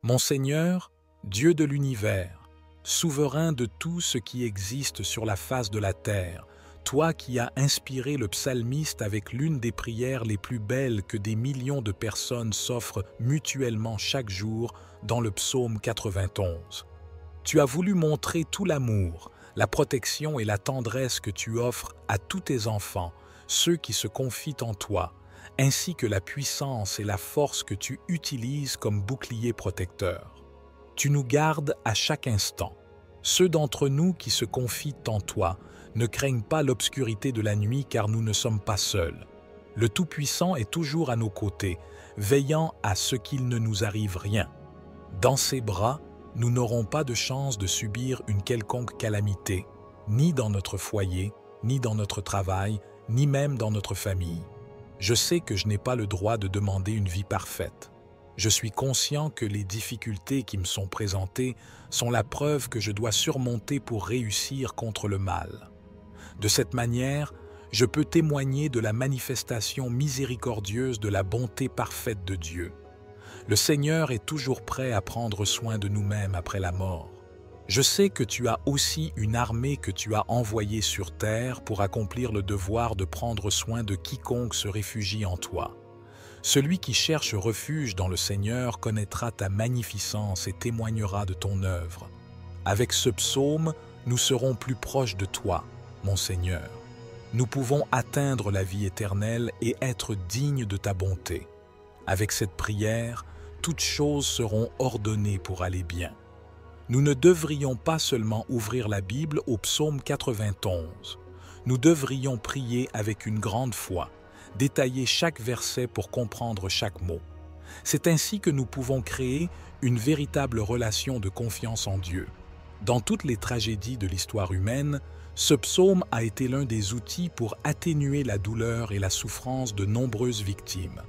Mon Seigneur, Dieu de l'univers, souverain de tout ce qui existe sur la face de la terre, toi qui as inspiré le psalmiste avec l'une des prières les plus belles que des millions de personnes s'offrent mutuellement chaque jour dans le psaume 91. Tu as voulu montrer tout l'amour, la protection et la tendresse que tu offres à tous tes enfants, ceux qui se confient en toi, ainsi que la puissance et la force que tu utilises comme bouclier protecteur. Tu nous gardes à chaque instant. Ceux d'entre nous qui se confient en toi ne craignent pas l'obscurité de la nuit car nous ne sommes pas seuls. Le Tout-Puissant est toujours à nos côtés, veillant à ce qu'il ne nous arrive rien. Dans ses bras, nous n'aurons pas de chance de subir une quelconque calamité, ni dans notre foyer, ni dans notre travail, ni même dans notre famille. Je sais que je n'ai pas le droit de demander une vie parfaite. Je suis conscient que les difficultés qui me sont présentées sont la preuve que je dois surmonter pour réussir contre le mal. De cette manière, je peux témoigner de la manifestation miséricordieuse de la bonté parfaite de Dieu. Le Seigneur est toujours prêt à prendre soin de nous-mêmes après la mort. Je sais que tu as aussi une armée que tu as envoyée sur terre pour accomplir le devoir de prendre soin de quiconque se réfugie en toi. Celui qui cherche refuge dans le Seigneur connaîtra ta magnificence et témoignera de ton œuvre. Avec ce psaume, nous serons plus proches de toi, mon Seigneur. Nous pouvons atteindre la vie éternelle et être dignes de ta bonté. Avec cette prière, toutes choses seront ordonnées pour aller bien. Nous ne devrions pas seulement ouvrir la Bible au psaume 91. Nous devrions prier avec une grande foi, détailler chaque verset pour comprendre chaque mot. C'est ainsi que nous pouvons créer une véritable relation de confiance en Dieu. Dans toutes les tragédies de l'histoire humaine, ce psaume a été l'un des outils pour atténuer la douleur et la souffrance de nombreuses victimes.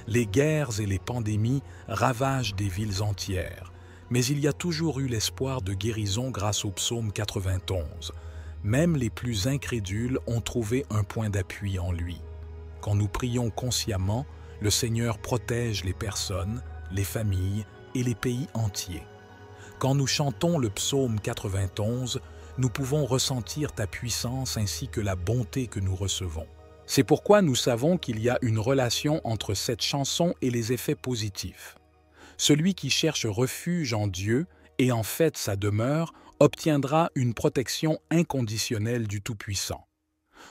Les guerres et les pandémies ravagent des villes entières, mais il y a toujours eu l'espoir de guérison grâce au psaume 91. Même les plus incrédules ont trouvé un point d'appui en lui. Quand nous prions consciemment, le Seigneur protège les personnes, les familles et les pays entiers. Quand nous chantons le psaume 91, nous pouvons ressentir ta puissance ainsi que la bonté que nous recevons. C'est pourquoi nous savons qu'il y a une relation entre cette chanson et les effets positifs. Celui qui cherche refuge en Dieu et en fait sa demeure obtiendra une protection inconditionnelle du Tout-Puissant.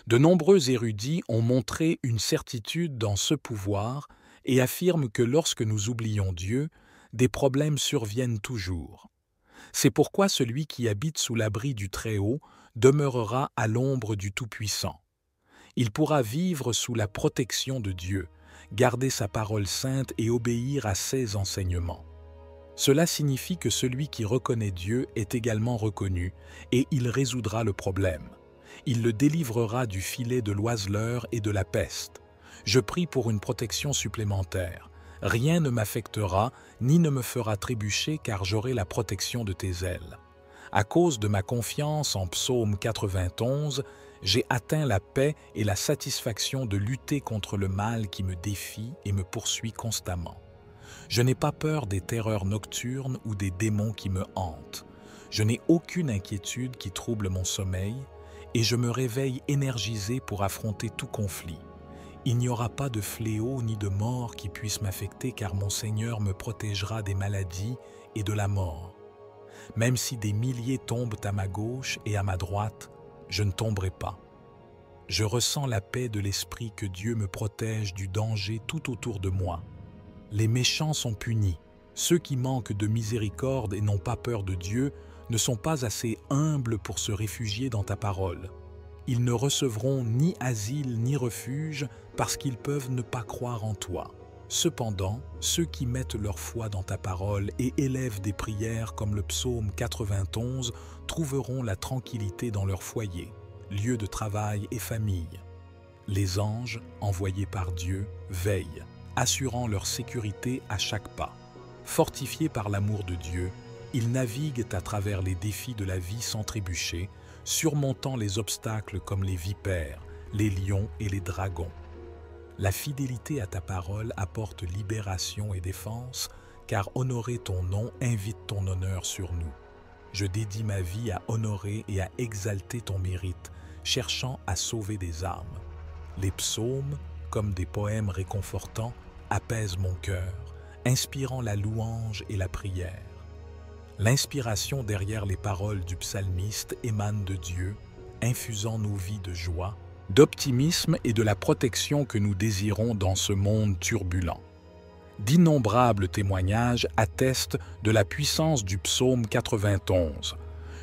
De nombreux érudits ont montré une certitude dans ce pouvoir et affirment que lorsque nous oublions Dieu, des problèmes surviennent toujours. C'est pourquoi celui qui habite sous l'abri du Très-Haut demeurera à l'ombre du Tout-Puissant. Il pourra vivre sous la protection de Dieu, garder sa parole sainte et obéir à ses enseignements. Cela signifie que celui qui reconnaît Dieu est également reconnu et il résoudra le problème. Il le délivrera du filet de l'oiseleur et de la peste. Je prie pour une protection supplémentaire. Rien ne m'affectera ni ne me fera trébucher car j'aurai la protection de tes ailes. À cause de ma confiance en psaume 91, j'ai atteint la paix et la satisfaction de lutter contre le mal qui me défie et me poursuit constamment. Je n'ai pas peur des terreurs nocturnes ou des démons qui me hantent. Je n'ai aucune inquiétude qui trouble mon sommeil et je me réveille énergisé pour affronter tout conflit. Il n'y aura pas de fléau ni de mort qui puisse m'affecter car mon Seigneur me protégera des maladies et de la mort. Même si des milliers tombent à ma gauche et à ma droite, je ne tomberai pas. Je ressens la paix de l'esprit que Dieu me protège du danger tout autour de moi. Les méchants sont punis. Ceux qui manquent de miséricorde et n'ont pas peur de Dieu ne sont pas assez humbles pour se réfugier dans ta parole. Ils ne recevront ni asile ni refuge parce qu'ils peuvent ne pas croire en toi. Cependant, ceux qui mettent leur foi dans ta parole et élèvent des prières comme le psaume 91 trouveront la tranquillité dans leur foyer, lieu de travail et famille. Les anges, envoyés par Dieu, veillent, assurant leur sécurité à chaque pas. Fortifiés par l'amour de Dieu, ils naviguent à travers les défis de la vie sans trébucher, surmontant les obstacles comme les vipères, les lions et les dragons. La fidélité à ta parole apporte libération et défense, car honorer ton nom invite ton honneur sur nous. Je dédie ma vie à honorer et à exalter ton mérite, cherchant à sauver des âmes. Les psaumes, comme des poèmes réconfortants, apaisent mon cœur, inspirant la louange et la prière. L'inspiration derrière les paroles du psalmiste émane de Dieu, infusant nos vies de joie, d'optimisme et de la protection que nous désirons dans ce monde turbulent. D'innombrables témoignages attestent de la puissance du psaume 91.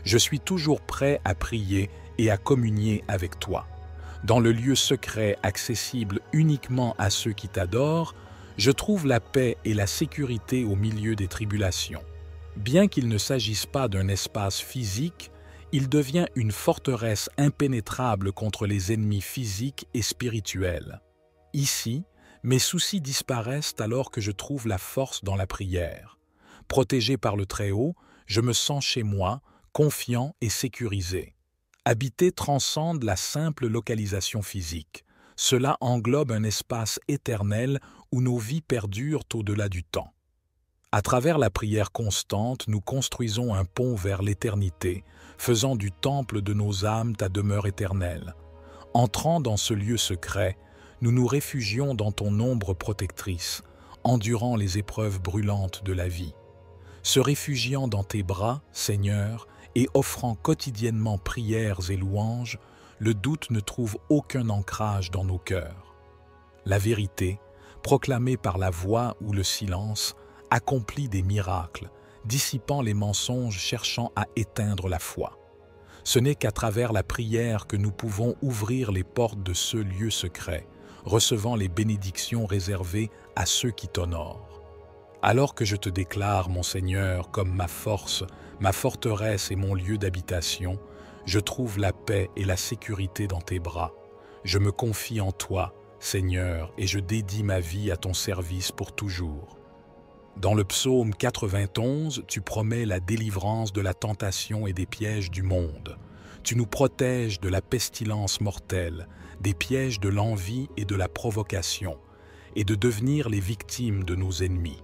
Je suis toujours prêt à prier et à communier avec toi. Dans le lieu secret accessible uniquement à ceux qui t'adorent, je trouve la paix et la sécurité au milieu des tribulations. Bien qu'il ne s'agisse pas d'un espace physique, il devient une forteresse impénétrable contre les ennemis physiques et spirituels. Ici, mes soucis disparaissent alors que je trouve la force dans la prière. Protégé par le Très-Haut, je me sens chez moi, confiant et sécurisé. Habiter transcende la simple localisation physique. Cela englobe un espace éternel où nos vies perdurent au-delà du temps. À travers la prière constante, nous construisons un pont vers l'éternité, faisant du temple de nos âmes ta demeure éternelle. Entrant dans ce lieu secret, nous nous réfugions dans ton ombre protectrice, endurant les épreuves brûlantes de la vie. Se réfugiant dans tes bras, Seigneur, et offrant quotidiennement prières et louanges, le doute ne trouve aucun ancrage dans nos cœurs. La vérité, proclamée par la voix ou le silence, accomplit des miracles, dissipant les mensonges cherchant à éteindre la foi. Ce n'est qu'à travers la prière que nous pouvons ouvrir les portes de ce lieu secret, recevant les bénédictions réservées à ceux qui t'honorent. Alors que je te déclare, mon Seigneur, comme ma force, ma forteresse et mon lieu d'habitation, je trouve la paix et la sécurité dans tes bras. Je me confie en toi, Seigneur, et je dédie ma vie à ton service pour toujours. Dans le psaume 91, tu promets la délivrance de la tentation et des pièges du monde. Tu nous protèges de la pestilence mortelle, des pièges de l'envie et de la provocation, et de devenir les victimes de nos ennemis.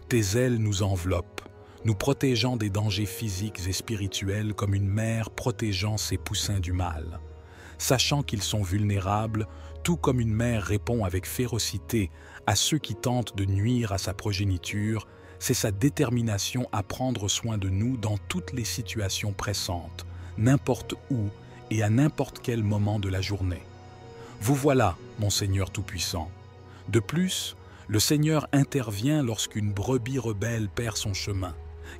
Tes ailes nous enveloppent, nous protégeant des dangers physiques et spirituels comme une mère protégeant ses poussins du mal. Sachant qu'ils sont vulnérables, tout comme une mère répond avec férocité à ceux qui tentent de nuire à sa progéniture, c'est sa détermination à prendre soin de nous dans toutes les situations pressantes, n'importe où et à n'importe quel moment de la journée. Vous voilà, mon Seigneur Tout-Puissant. De plus, le Seigneur intervient lorsqu'une brebis rebelle perd son chemin,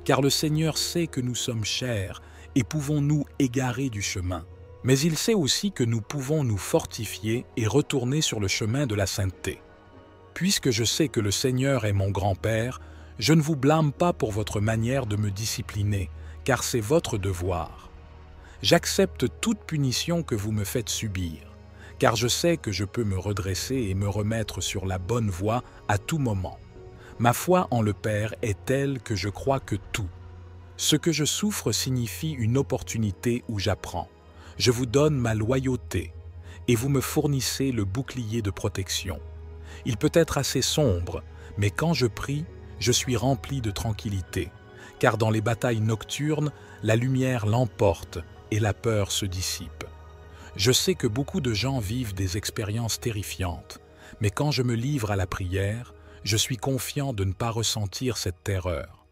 car le Seigneur sait que nous sommes chers et pouvons nous égarer du chemin. Mais il sait aussi que nous pouvons nous fortifier et retourner sur le chemin de la sainteté. Puisque je sais que le Seigneur est mon grand-père, je ne vous blâme pas pour votre manière de me discipliner, car c'est votre devoir. J'accepte toute punition que vous me faites subir, car je sais que je peux me redresser et me remettre sur la bonne voie à tout moment. Ma foi en le Père est telle que je crois que tout. Ce que je souffre signifie une opportunité où j'apprends. Je vous donne ma loyauté, et vous me fournissez le bouclier de protection. Il peut être assez sombre, mais quand je prie, je suis rempli de tranquillité, car dans les batailles nocturnes, la lumière l'emporte et la peur se dissipe. Je sais que beaucoup de gens vivent des expériences terrifiantes, mais quand je me livre à la prière, je suis confiant de ne pas ressentir cette terreur.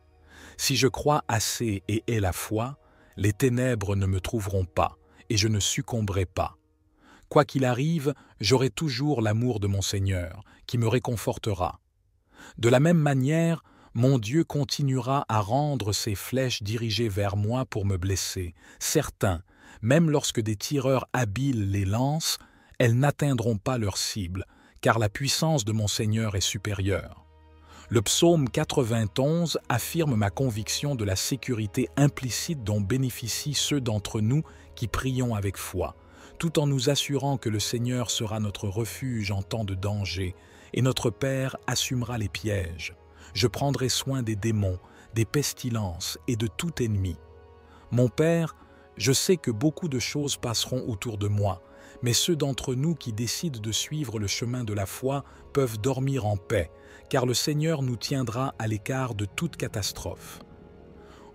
Si je crois assez et ai la foi, les ténèbres ne me trouveront pas, et je ne succomberai pas. Quoi qu'il arrive, j'aurai toujours l'amour de mon Seigneur, qui me réconfortera. De la même manière, mon Dieu continuera à rendre ses flèches dirigées vers moi pour me blesser. Certains, même lorsque des tireurs habiles les lancent, elles n'atteindront pas leur cible, car la puissance de mon Seigneur est supérieure. Le psaume 91 affirme ma conviction de la sécurité implicite dont bénéficient ceux d'entre nous qui prions avec foi, tout en nous assurant que le Seigneur sera notre refuge en temps de danger et notre Père assumera les pièges. Je prendrai soin des démons, des pestilences et de tout ennemi. Mon Père, je sais que beaucoup de choses passeront autour de moi, Mais ceux d'entre nous qui décident de suivre le chemin de la foi peuvent dormir en paix, car le Seigneur nous tiendra à l'écart de toute catastrophe.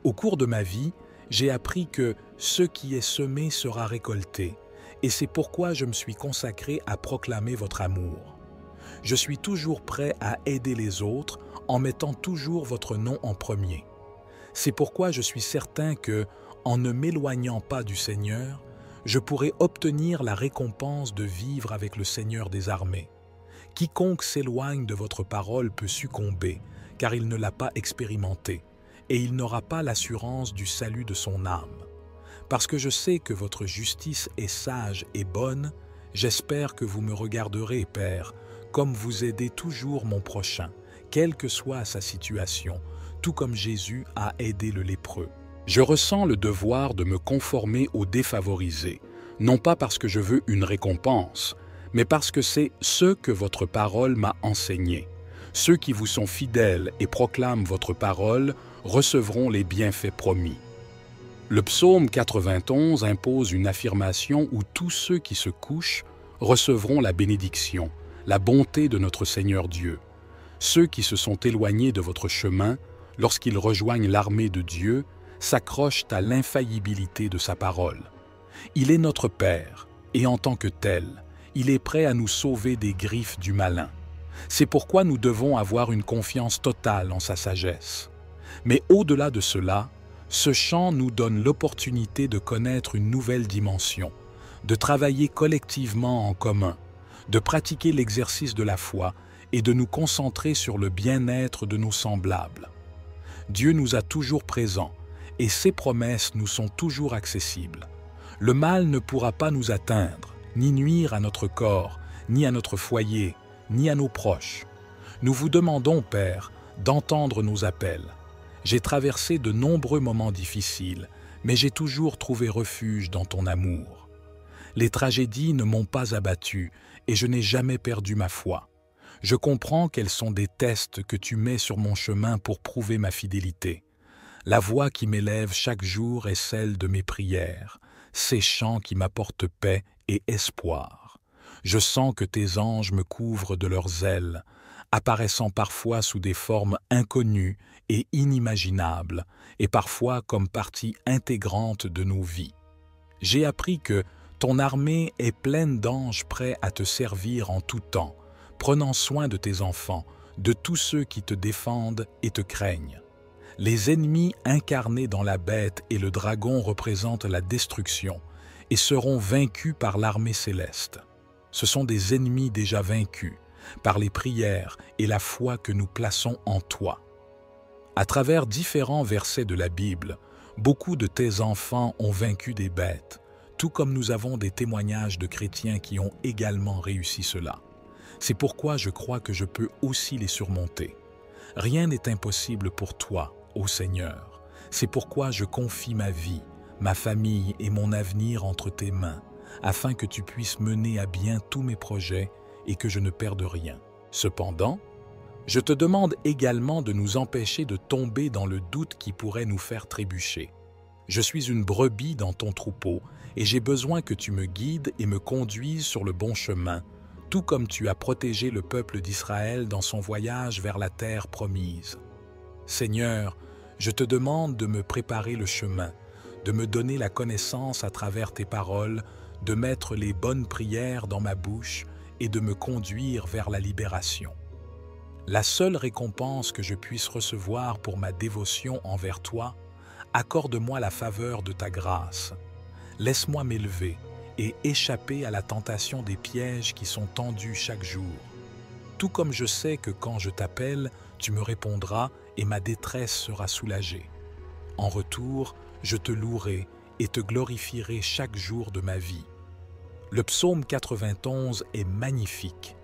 Au cours de ma vie, j'ai appris que ce qui est semé sera récolté, et c'est pourquoi je me suis consacré à proclamer votre amour. Je suis toujours prêt à aider les autres en mettant toujours votre nom en premier. C'est pourquoi je suis certain que, en ne m'éloignant pas du Seigneur, je pourrai obtenir la récompense de vivre avec le Seigneur des armées. Quiconque s'éloigne de votre parole peut succomber, car il ne l'a pas expérimenté, et il n'aura pas l'assurance du salut de son âme. Parce que je sais que votre justice est sage et bonne, j'espère que vous me regarderez, Père, comme vous aidez toujours mon prochain, quelle que soit sa situation, tout comme Jésus a aidé le lépreux. Je ressens le devoir de me conformer aux défavorisés, non pas parce que je veux une récompense, mais parce que c'est ce que votre parole m'a enseigné. Ceux qui vous sont fidèles et proclament votre parole recevront les bienfaits promis. Le psaume 91 impose une affirmation où tous ceux qui se couchent recevront la bénédiction, la bonté de notre Seigneur Dieu. Ceux qui se sont éloignés de votre chemin, lorsqu'ils rejoignent l'armée de Dieu, s'accrochent à l'infaillibilité de sa parole. Il est notre Père, et en tant que tel, il est prêt à nous sauver des griffes du malin. C'est pourquoi nous devons avoir une confiance totale en sa sagesse. Mais au-delà de cela, ce chant nous donne l'opportunité de connaître une nouvelle dimension, de travailler collectivement en commun, de pratiquer l'exercice de la foi et de nous concentrer sur le bien-être de nos semblables. Dieu nous a toujours présents et ses promesses nous sont toujours accessibles. Le mal ne pourra pas nous atteindre, ni nuire à notre corps, ni à notre foyer, ni à nos proches. Nous vous demandons, Père, d'entendre nos appels. J'ai traversé de nombreux moments difficiles, mais j'ai toujours trouvé refuge dans ton amour. Les tragédies ne m'ont pas abattu et je n'ai jamais perdu ma foi. Je comprends qu'elles sont des tests que tu mets sur mon chemin pour prouver ma fidélité. La voix qui m'élève chaque jour est celle de mes prières, ces chants qui m'apportent paix et espoir. Je sens que tes anges me couvrent de leurs ailes, apparaissant parfois sous des formes inconnues et inimaginables, et parfois comme partie intégrante de nos vies. J'ai appris que ton armée est pleine d'anges prêts à te servir en tout temps, prenant soin de tes enfants, de tous ceux qui te défendent et te craignent. Les ennemis incarnés dans la bête et le dragon représentent la destruction et seront vaincus par l'armée céleste. Ce sont des ennemis déjà vaincus par les prières et la foi que nous plaçons en toi. À travers différents versets de la Bible, beaucoup de tes enfants ont vaincu des bêtes, tout comme nous avons des témoignages de chrétiens qui ont également réussi cela. C'est pourquoi je crois que je peux aussi les surmonter. Rien n'est impossible pour toi, ô Seigneur. C'est pourquoi je confie ma vie, ma famille et mon avenir entre tes mains, afin que tu puisses mener à bien tous mes projets et que je ne perde rien. Cependant, je te demande également de nous empêcher de tomber dans le doute qui pourrait nous faire trébucher. Je suis une brebis dans ton troupeau et j'ai besoin que tu me guides et me conduises sur le bon chemin, tout comme tu as protégé le peuple d'Israël dans son voyage vers la terre promise. Seigneur, je te demande de me préparer le chemin, de me donner la connaissance à travers tes paroles, de mettre les bonnes prières dans ma bouche et de me conduire vers la libération. La seule récompense que je puisse recevoir pour ma dévotion envers toi, accorde-moi la faveur de ta grâce. Laisse-moi m'élever et échapper à la tentation des pièges qui sont tendus chaque jour. Tout comme je sais que quand je t'appelle, tu me répondras et ma détresse sera soulagée. En retour, je te louerai et te glorifierai chaque jour de ma vie. Le psaume 91 est magnifique.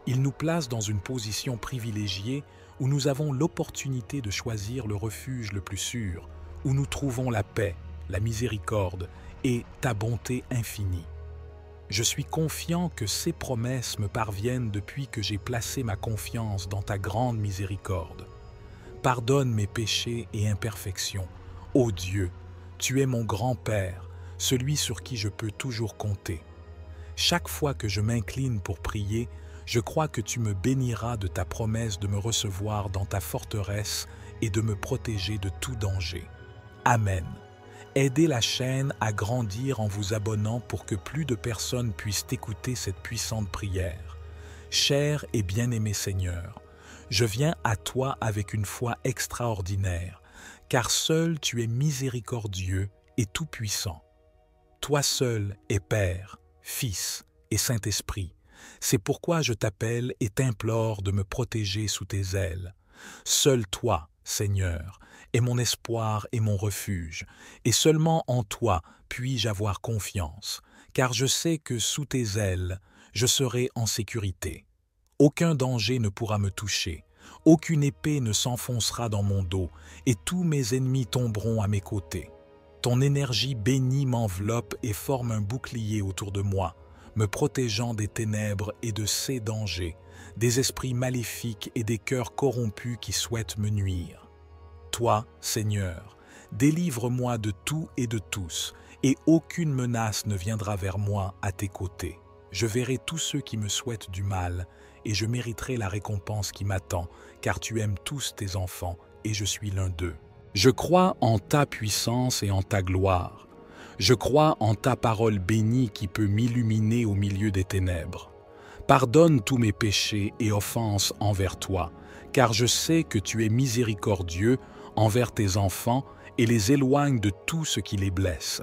Il nous place dans une position privilégiée où nous avons l'opportunité de choisir le refuge le plus sûr, où nous trouvons la paix, la miséricorde et ta bonté infinie. Je suis confiant que ces promesses me parviennent depuis que j'ai placé ma confiance dans ta grande miséricorde. Pardonne mes péchés et imperfections. Ô Dieu, tu es mon grand Père, celui sur qui je peux toujours compter. Chaque fois que je m'incline pour prier, je crois que tu me béniras de ta promesse de me recevoir dans ta forteresse et de me protéger de tout danger. Amen. Aidez la chaîne à grandir en vous abonnant pour que plus de personnes puissent écouter cette puissante prière. Cher et bien-aimé Seigneur, je viens à toi avec une foi extraordinaire, car seul tu es miséricordieux et tout-puissant. Toi seul es Père, Fils et Saint-Esprit. C'est pourquoi je t'appelle et t'implore de me protéger sous tes ailes. Seul toi, Seigneur, est mon espoir et mon refuge, et seulement en toi puis-je avoir confiance, car je sais que sous tes ailes, je serai en sécurité. Aucun danger ne pourra me toucher, aucune épée ne s'enfoncera dans mon dos, et tous mes ennemis tomberont à mes côtés. Ton énergie bénie m'enveloppe et forme un bouclier autour de moi, me protégeant des ténèbres et de ces dangers, des esprits maléfiques et des cœurs corrompus qui souhaitent me nuire. Toi, Seigneur, délivre-moi de tout et de tous, et aucune menace ne viendra vers moi à tes côtés. Je verrai tous ceux qui me souhaitent du mal, et je mériterai la récompense qui m'attend, car tu aimes tous tes enfants, et je suis l'un d'eux. Je crois en ta puissance et en ta gloire. Je crois en ta parole bénie qui peut m'illuminer au milieu des ténèbres. Pardonne tous mes péchés et offenses envers toi, car je sais que tu es miséricordieux envers tes enfants et les éloigne de tout ce qui les blesse.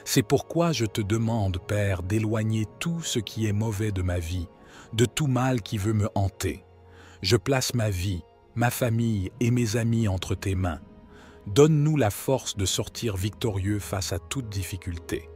C'est pourquoi je te demande, Père, d'éloigner tout ce qui est mauvais de ma vie, de tout mal qui veut me hanter. Je place ma vie, ma famille et mes amis entre tes mains. Donne-nous la force de sortir victorieux face à toute difficulté.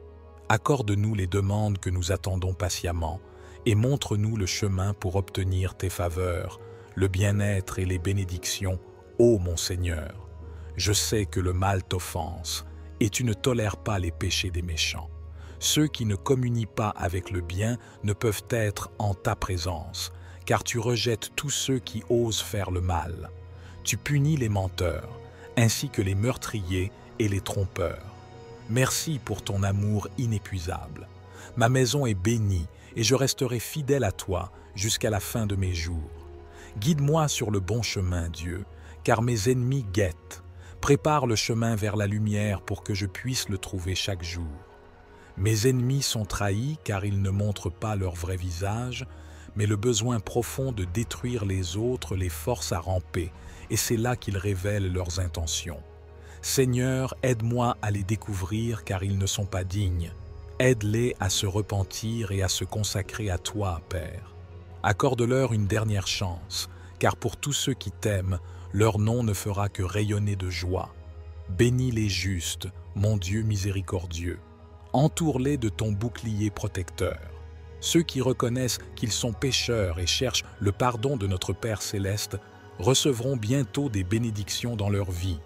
Accorde-nous les demandes que nous attendons patiemment et montre-nous le chemin pour obtenir tes faveurs, le bien-être et les bénédictions, ô mon Seigneur. Je sais que le mal t'offense et tu ne tolères pas les péchés des méchants. Ceux qui ne communient pas avec le bien ne peuvent être en ta présence, car tu rejettes tous ceux qui osent faire le mal. Tu punis les menteurs, ainsi que les meurtriers et les trompeurs. Merci pour ton amour inépuisable. Ma maison est bénie et je resterai fidèle à toi jusqu'à la fin de mes jours. Guide-moi sur le bon chemin, Dieu, car mes ennemis guettent. Prépare le chemin vers la lumière pour que je puisse le trouver chaque jour. Mes ennemis sont trahis car ils ne montrent pas leur vrai visage, mais le besoin profond de détruire les autres les force à ramper, et c'est là qu'ils révèlent leurs intentions. Seigneur, aide-moi à les découvrir car ils ne sont pas dignes. Aide-les à se repentir et à se consacrer à toi, Père. Accorde-leur une dernière chance, car pour tous ceux qui t'aiment, leur nom ne fera que rayonner de joie. Bénis les justes, mon Dieu miséricordieux. Entoure-les de ton bouclier protecteur. Ceux qui reconnaissent qu'ils sont pécheurs et cherchent le pardon de notre Père céleste recevront bientôt des bénédictions dans leur vie.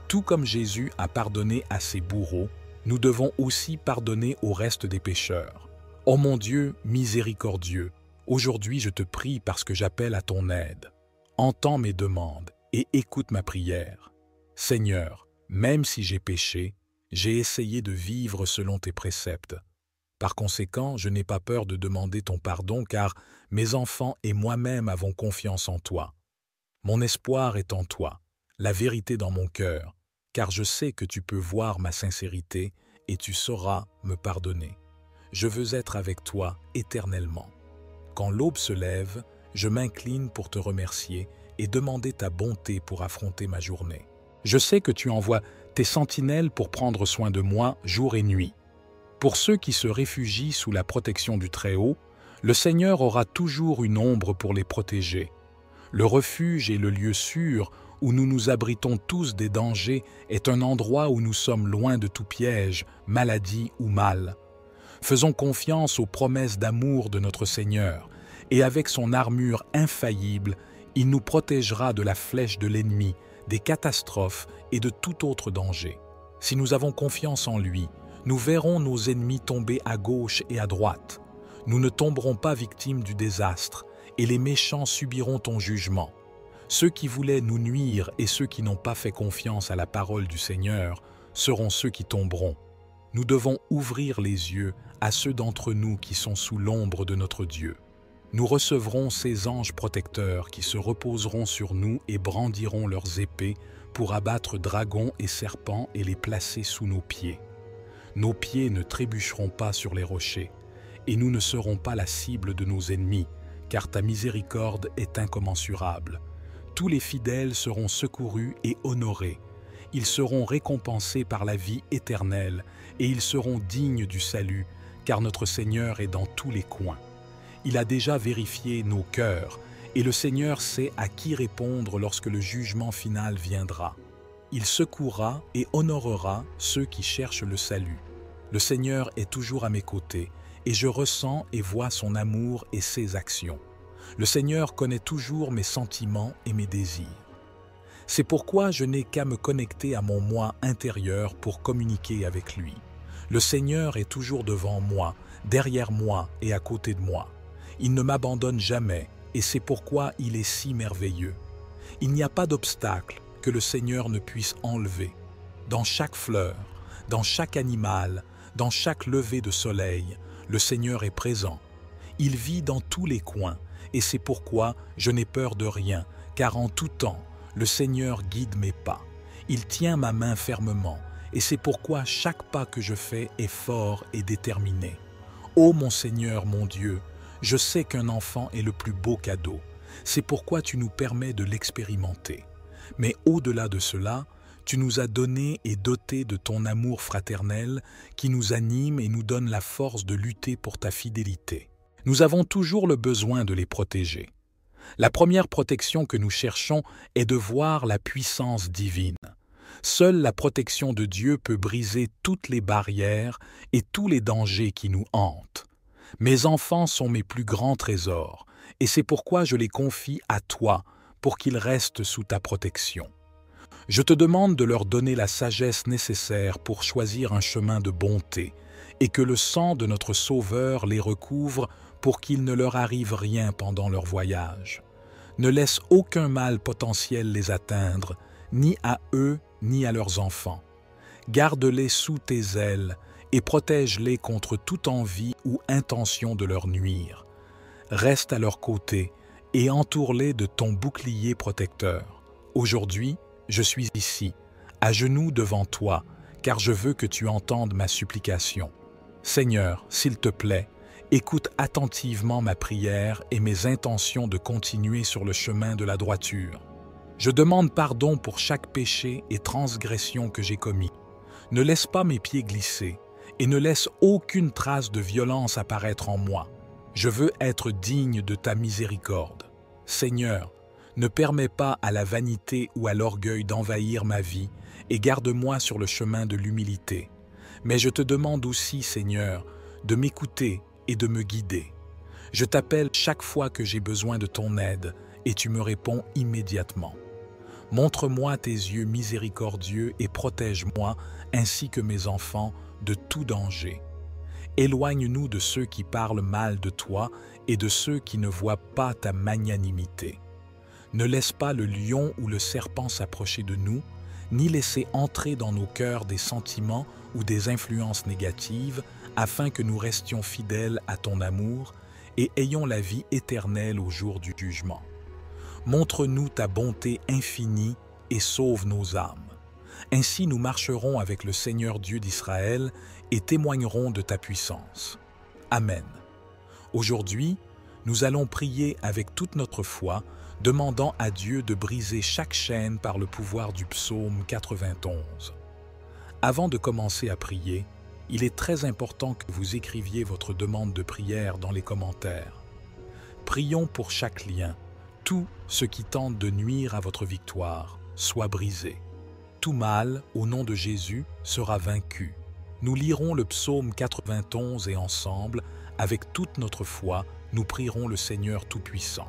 Tout comme Jésus a pardonné à ses bourreaux, nous devons aussi pardonner au reste des pécheurs. Ô mon Dieu miséricordieux, aujourd'hui je te prie parce que j'appelle à ton aide. Entends mes demandes et écoute ma prière. Seigneur, même si j'ai péché, j'ai essayé de vivre selon tes préceptes. Par conséquent, je n'ai pas peur de demander ton pardon car mes enfants et moi-même avons confiance en toi. Mon espoir est en toi, la vérité dans mon cœur, car je sais que tu peux voir ma sincérité et tu sauras me pardonner. Je veux être avec toi éternellement. Quand l'aube se lève, je m'incline pour te remercier et demander ta bonté pour affronter ma journée. Je sais que tu envoies tes sentinelles pour prendre soin de moi jour et nuit. Pour ceux qui se réfugient sous la protection du Très-Haut, le Seigneur aura toujours une ombre pour les protéger. Le refuge et le lieu sûr où nous nous abritons tous des dangers est un endroit où nous sommes loin de tout piège, maladie ou mal. Faisons confiance aux promesses d'amour de notre Seigneur, et avec son armure infaillible, il nous protégera de la flèche de l'ennemi, des catastrophes et de tout autre danger. Si nous avons confiance en lui, nous verrons nos ennemis tomber à gauche et à droite. Nous ne tomberons pas victimes du désastre, et les méchants subiront ton jugement. Ceux qui voulaient nous nuire et ceux qui n'ont pas fait confiance à la parole du Seigneur seront ceux qui tomberont. nous devons ouvrir les yeux à ceux d'entre nous qui sont sous l'ombre de notre Dieu. Nous recevrons ces anges protecteurs qui se reposeront sur nous et brandiront leurs épées pour abattre dragons et serpents et les placer sous nos pieds. Nos pieds ne trébucheront pas sur les rochers, et nous ne serons pas la cible de nos ennemis, car ta miséricorde est incommensurable. Tous les fidèles seront secourus et honorés. Ils seront récompensés par la vie éternelle, et ils seront dignes du salut, car notre Seigneur est dans tous les coins. Il a déjà vérifié nos cœurs, et le Seigneur sait à qui répondre lorsque le jugement final viendra. Il secourra et honorera ceux qui cherchent le salut. Le Seigneur est toujours à mes côtés, et je ressens et vois son amour et ses actions. Le Seigneur connaît toujours mes sentiments et mes désirs. C'est pourquoi je n'ai qu'à me connecter à mon moi intérieur pour communiquer avec lui. Le Seigneur est toujours devant moi, derrière moi et à côté de moi. Il ne m'abandonne jamais, et c'est pourquoi il est si merveilleux. Il n'y a pas d'obstacle que le Seigneur ne puisse enlever. Dans chaque fleur, dans chaque animal, dans chaque lever de soleil, le Seigneur est présent. Il vit dans tous les coins, et c'est pourquoi je n'ai peur de rien, car en tout temps, le Seigneur guide mes pas. Il tient ma main fermement, et c'est pourquoi chaque pas que je fais est fort et déterminé. Ô mon Seigneur, mon Dieu, je sais qu'un enfant est le plus beau cadeau. C'est pourquoi tu nous permets de l'expérimenter. Mais au-delà de cela, tu nous as donné et doté de ton amour fraternel qui nous anime et nous donne la force de lutter pour ta fidélité. Nous avons toujours le besoin de les protéger. La première protection que nous cherchons est de voir la puissance divine. Seule la protection de Dieu peut briser toutes les barrières et tous les dangers qui nous hantent. Mes enfants sont mes plus grands trésors, et c'est pourquoi je les confie à toi pour qu'ils restent sous ta protection. Je te demande de leur donner la sagesse nécessaire pour choisir un chemin de bonté, et que le sang de notre Sauveur les recouvre pour qu'il ne leur arrive rien pendant leur voyage. Ne laisse aucun mal potentiel les atteindre, ni à eux, ni à leurs enfants. Garde-les sous tes ailes et protège-les contre toute envie ou intention de leur nuire. Reste à leur côté et entoure-les de ton bouclier protecteur. Aujourd'hui, je suis ici, à genoux devant toi, car je veux que tu entendes ma supplication. Seigneur, s'il te plaît, écoute attentivement ma prière et mes intentions de continuer sur le chemin de la droiture. Je demande pardon pour chaque péché et transgression que j'ai commis. Ne laisse pas mes pieds glisser et ne laisse aucune trace de violence apparaître en moi. Je veux être digne de ta miséricorde. Seigneur, ne permets pas à la vanité ou à l'orgueil d'envahir ma vie et garde-moi sur le chemin de l'humilité. Mais je te demande aussi, Seigneur, de m'écouter et de me guider. Je t'appelle chaque fois que j'ai besoin de ton aide et tu me réponds immédiatement. Montre-moi tes yeux miséricordieux et protège-moi ainsi que mes enfants de tout danger. Éloigne-nous de ceux qui parlent mal de toi et de ceux qui ne voient pas ta magnanimité. Ne laisse pas le lion ou le serpent s'approcher de nous, ni laisser entrer dans nos cœurs des sentiments ou des influences négatives, afin que nous restions fidèles à ton amour et ayons la vie éternelle au jour du jugement. Montre-nous ta bonté infinie et sauve nos âmes. Ainsi nous marcherons avec le Seigneur Dieu d'Israël et témoignerons de ta puissance. Amen. Aujourd'hui, nous allons prier avec toute notre foi, demandant à Dieu de briser chaque chaîne par le pouvoir du psaume 91. Avant de commencer à prier, il est très important que vous écriviez votre demande de prière dans les commentaires. Prions pour chaque lien. Tout ce qui tente de nuire à votre victoire soit brisé. Tout mal, au nom de Jésus, sera vaincu. Nous lirons le psaume 91 et ensemble, avec toute notre foi, nous prierons le Seigneur Tout-Puissant.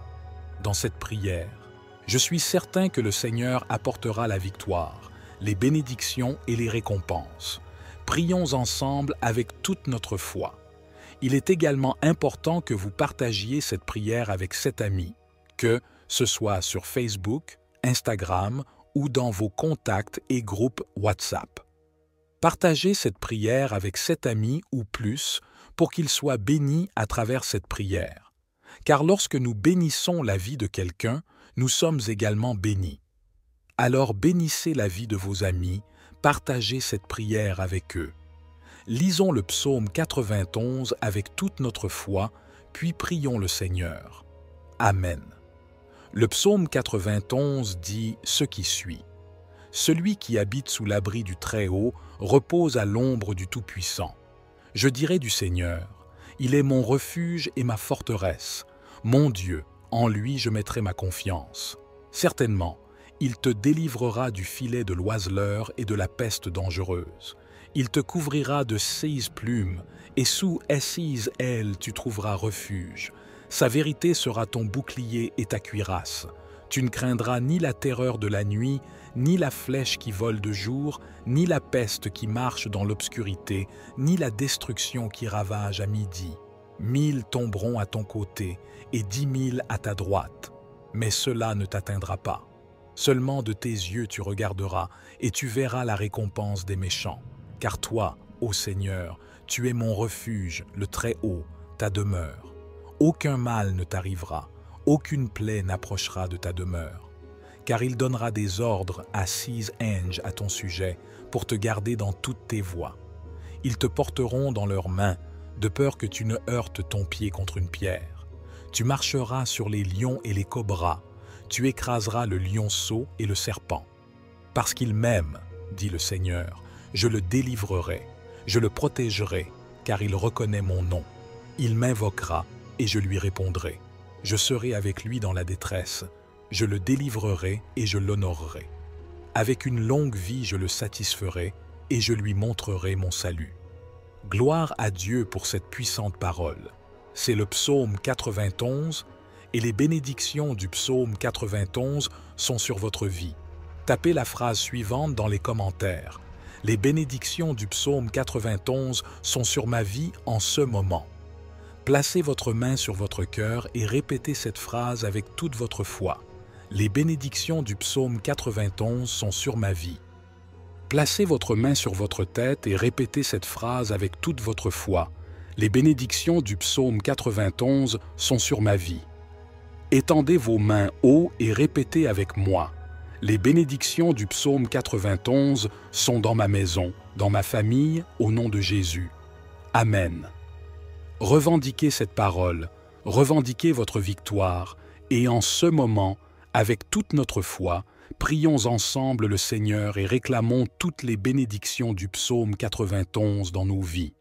Dans cette prière, je suis certain que le Seigneur apportera la victoire, les bénédictions et les récompenses. Prions ensemble avec toute notre foi. Il est également important que vous partagiez cette prière avec 7 amis, que ce soit sur Facebook, Instagram ou dans vos contacts et groupes WhatsApp. Partagez cette prière avec 7 amis ou plus pour qu'ils soient bénis à travers cette prière. Car lorsque nous bénissons la vie de quelqu'un, nous sommes également bénis. Alors bénissez la vie de vos amis, partagez cette prière avec eux. Lisons le psaume 91 avec toute notre foi, puis prions le Seigneur. Amen. Le psaume 91 dit ce qui suit. « Celui qui habite sous l'abri du Très-Haut repose à l'ombre du Tout-Puissant. Je dirai du Seigneur, il est mon refuge et ma forteresse. Mon Dieu, en lui je mettrai ma confiance. Certainement, il te délivrera du filet de l'oiseleur et de la peste dangereuse. Il te couvrira de ses plumes, et sous ses ailes tu trouveras refuge. Sa vérité sera ton bouclier et ta cuirasse. Tu ne craindras ni la terreur de la nuit, ni la flèche qui vole de jour, ni la peste qui marche dans l'obscurité, ni la destruction qui ravage à midi. 1000 tomberont à ton côté, et 10 000 à ta droite, mais cela ne t'atteindra pas. Seulement de tes yeux tu regarderas, et tu verras la récompense des méchants. Car toi, ô Seigneur, tu es mon refuge, le Très-Haut, ta demeure. Aucun mal ne t'arrivera, aucune plaie n'approchera de ta demeure. Car il donnera des ordres à 6 anges à ton sujet, pour te garder dans toutes tes voies. Ils te porteront dans leurs mains, de peur que tu ne heurtes ton pied contre une pierre. Tu marcheras sur les lions et les cobras, tu écraseras le lionceau et le serpent. Parce qu'il m'aime, dit le Seigneur, je le délivrerai, je le protégerai, car il reconnaît mon nom. Il m'invoquera, et je lui répondrai. Je serai avec lui dans la détresse, je le délivrerai et je l'honorerai. Avec une longue vie je le satisferai, et je lui montrerai mon salut. Gloire à Dieu pour cette puissante parole. C'est le psaume 91, et les bénédictions du psaume 91 sont sur votre vie. Tapez la phrase suivante dans les commentaires. Les bénédictions du psaume 91 sont sur ma vie en ce moment. Placez votre main sur votre cœur et répétez cette phrase avec toute votre foi. Les bénédictions du psaume 91 sont sur ma vie. Placez votre main sur votre tête et répétez cette phrase avec toute votre foi. Les bénédictions du psaume 91 sont sur ma vie. Étendez vos mains haut et répétez avec moi. Les bénédictions du psaume 91 sont dans ma maison, dans ma famille, au nom de Jésus. Amen. Revendiquez cette parole, revendiquez votre victoire, et en ce moment, avec toute notre foi, prions ensemble le Seigneur et réclamons toutes les bénédictions du psaume 91 dans nos vies.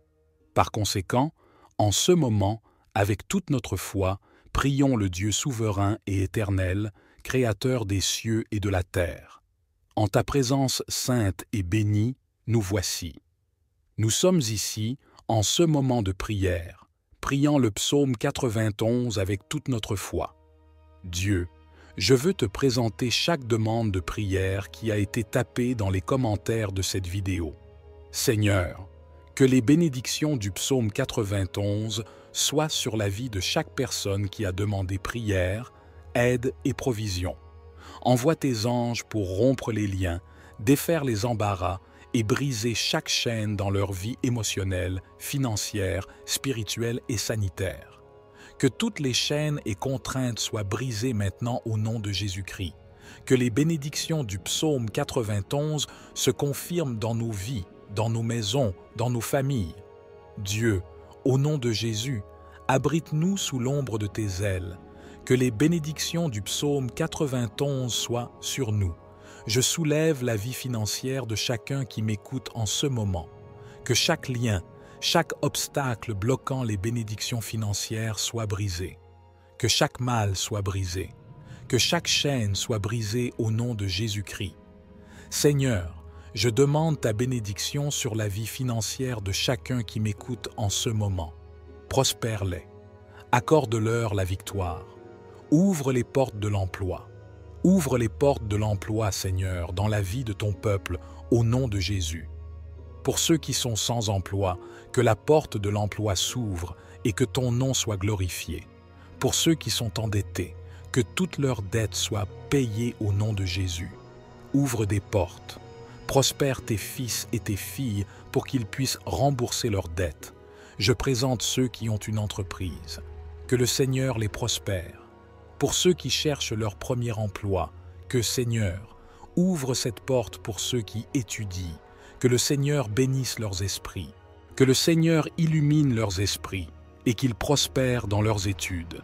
Par conséquent, en ce moment, avec toute notre foi, prions le Dieu souverain et éternel, Créateur des cieux et de la terre. En ta présence sainte et bénie, nous voici. Nous sommes ici, en ce moment de prière, priant le psaume 91 avec toute notre foi. Dieu, je veux te présenter chaque demande de prière qui a été tapée dans les commentaires de cette vidéo. Seigneur, que les bénédictions du psaume 91 soient sur la vie de chaque personne qui a demandé prière, aide et provision. Envoie tes anges pour rompre les liens, défaire les embarras et briser chaque chaîne dans leur vie émotionnelle, financière, spirituelle et sanitaire. Que toutes les chaînes et contraintes soient brisées maintenant au nom de Jésus-Christ. Que les bénédictions du psaume 91 se confirment dans nos vies, dans nos maisons, dans nos familles. Dieu, au nom de Jésus, abrite-nous sous l'ombre de tes ailes. Que les bénédictions du psaume 91 soient sur nous. Je soulève la vie financière de chacun qui m'écoute en ce moment. Que chaque lien, chaque obstacle bloquant les bénédictions financières soit brisé. Que chaque mal soit brisé. Que chaque chaîne soit brisée au nom de Jésus-Christ. Seigneur, je demande ta bénédiction sur la vie financière de chacun qui m'écoute en ce moment. Prospère-les. Accorde-leur la victoire. Ouvre les portes de l'emploi. Ouvre les portes de l'emploi, Seigneur, dans la vie de ton peuple, au nom de Jésus. Pour ceux qui sont sans emploi, que la porte de l'emploi s'ouvre et que ton nom soit glorifié. Pour ceux qui sont endettés, que toutes leurs dettes soient payées au nom de Jésus. Ouvre des portes. Prospère tes fils et tes filles pour qu'ils puissent rembourser leurs dettes. Je présente ceux qui ont une entreprise. Que le Seigneur les prospère. Pour ceux qui cherchent leur premier emploi, que Seigneur, ouvre cette porte pour ceux qui étudient. Que le Seigneur bénisse leurs esprits. Que le Seigneur illumine leurs esprits et qu'ils prospèrent dans leurs études.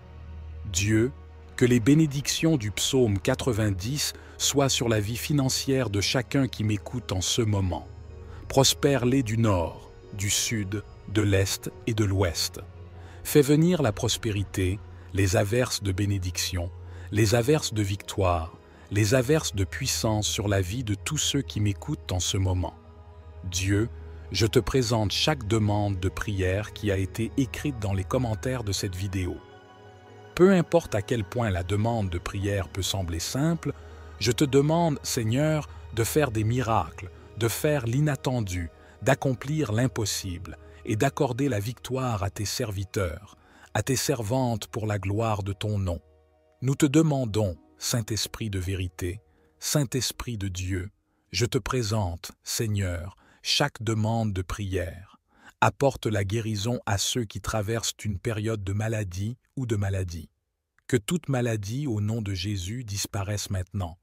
Dieu, que les bénédictions du psaume 90 soient sur la vie financière de chacun qui m'écoute en ce moment. Prospère-les du nord, du sud, de l'est et de l'ouest. Fais venir la prospérité, les averses de bénédiction, les averses de victoire, les averses de puissance sur la vie de tous ceux qui m'écoutent en ce moment. Dieu, je te présente chaque demande de prière qui a été écrite dans les commentaires de cette vidéo. Peu importe à quel point la demande de prière peut sembler simple, je te demande, Seigneur, de faire des miracles, de faire l'inattendu, d'accomplir l'impossible et d'accorder la victoire à tes serviteurs, à tes servantes pour la gloire de ton nom. Nous te demandons, Saint-Esprit de vérité, Saint-Esprit de Dieu, je te présente, Seigneur, chaque demande de prière. Apporte la guérison à ceux qui traversent une période de maladie ou de maladie. Que toute maladie au nom de Jésus disparaisse maintenant.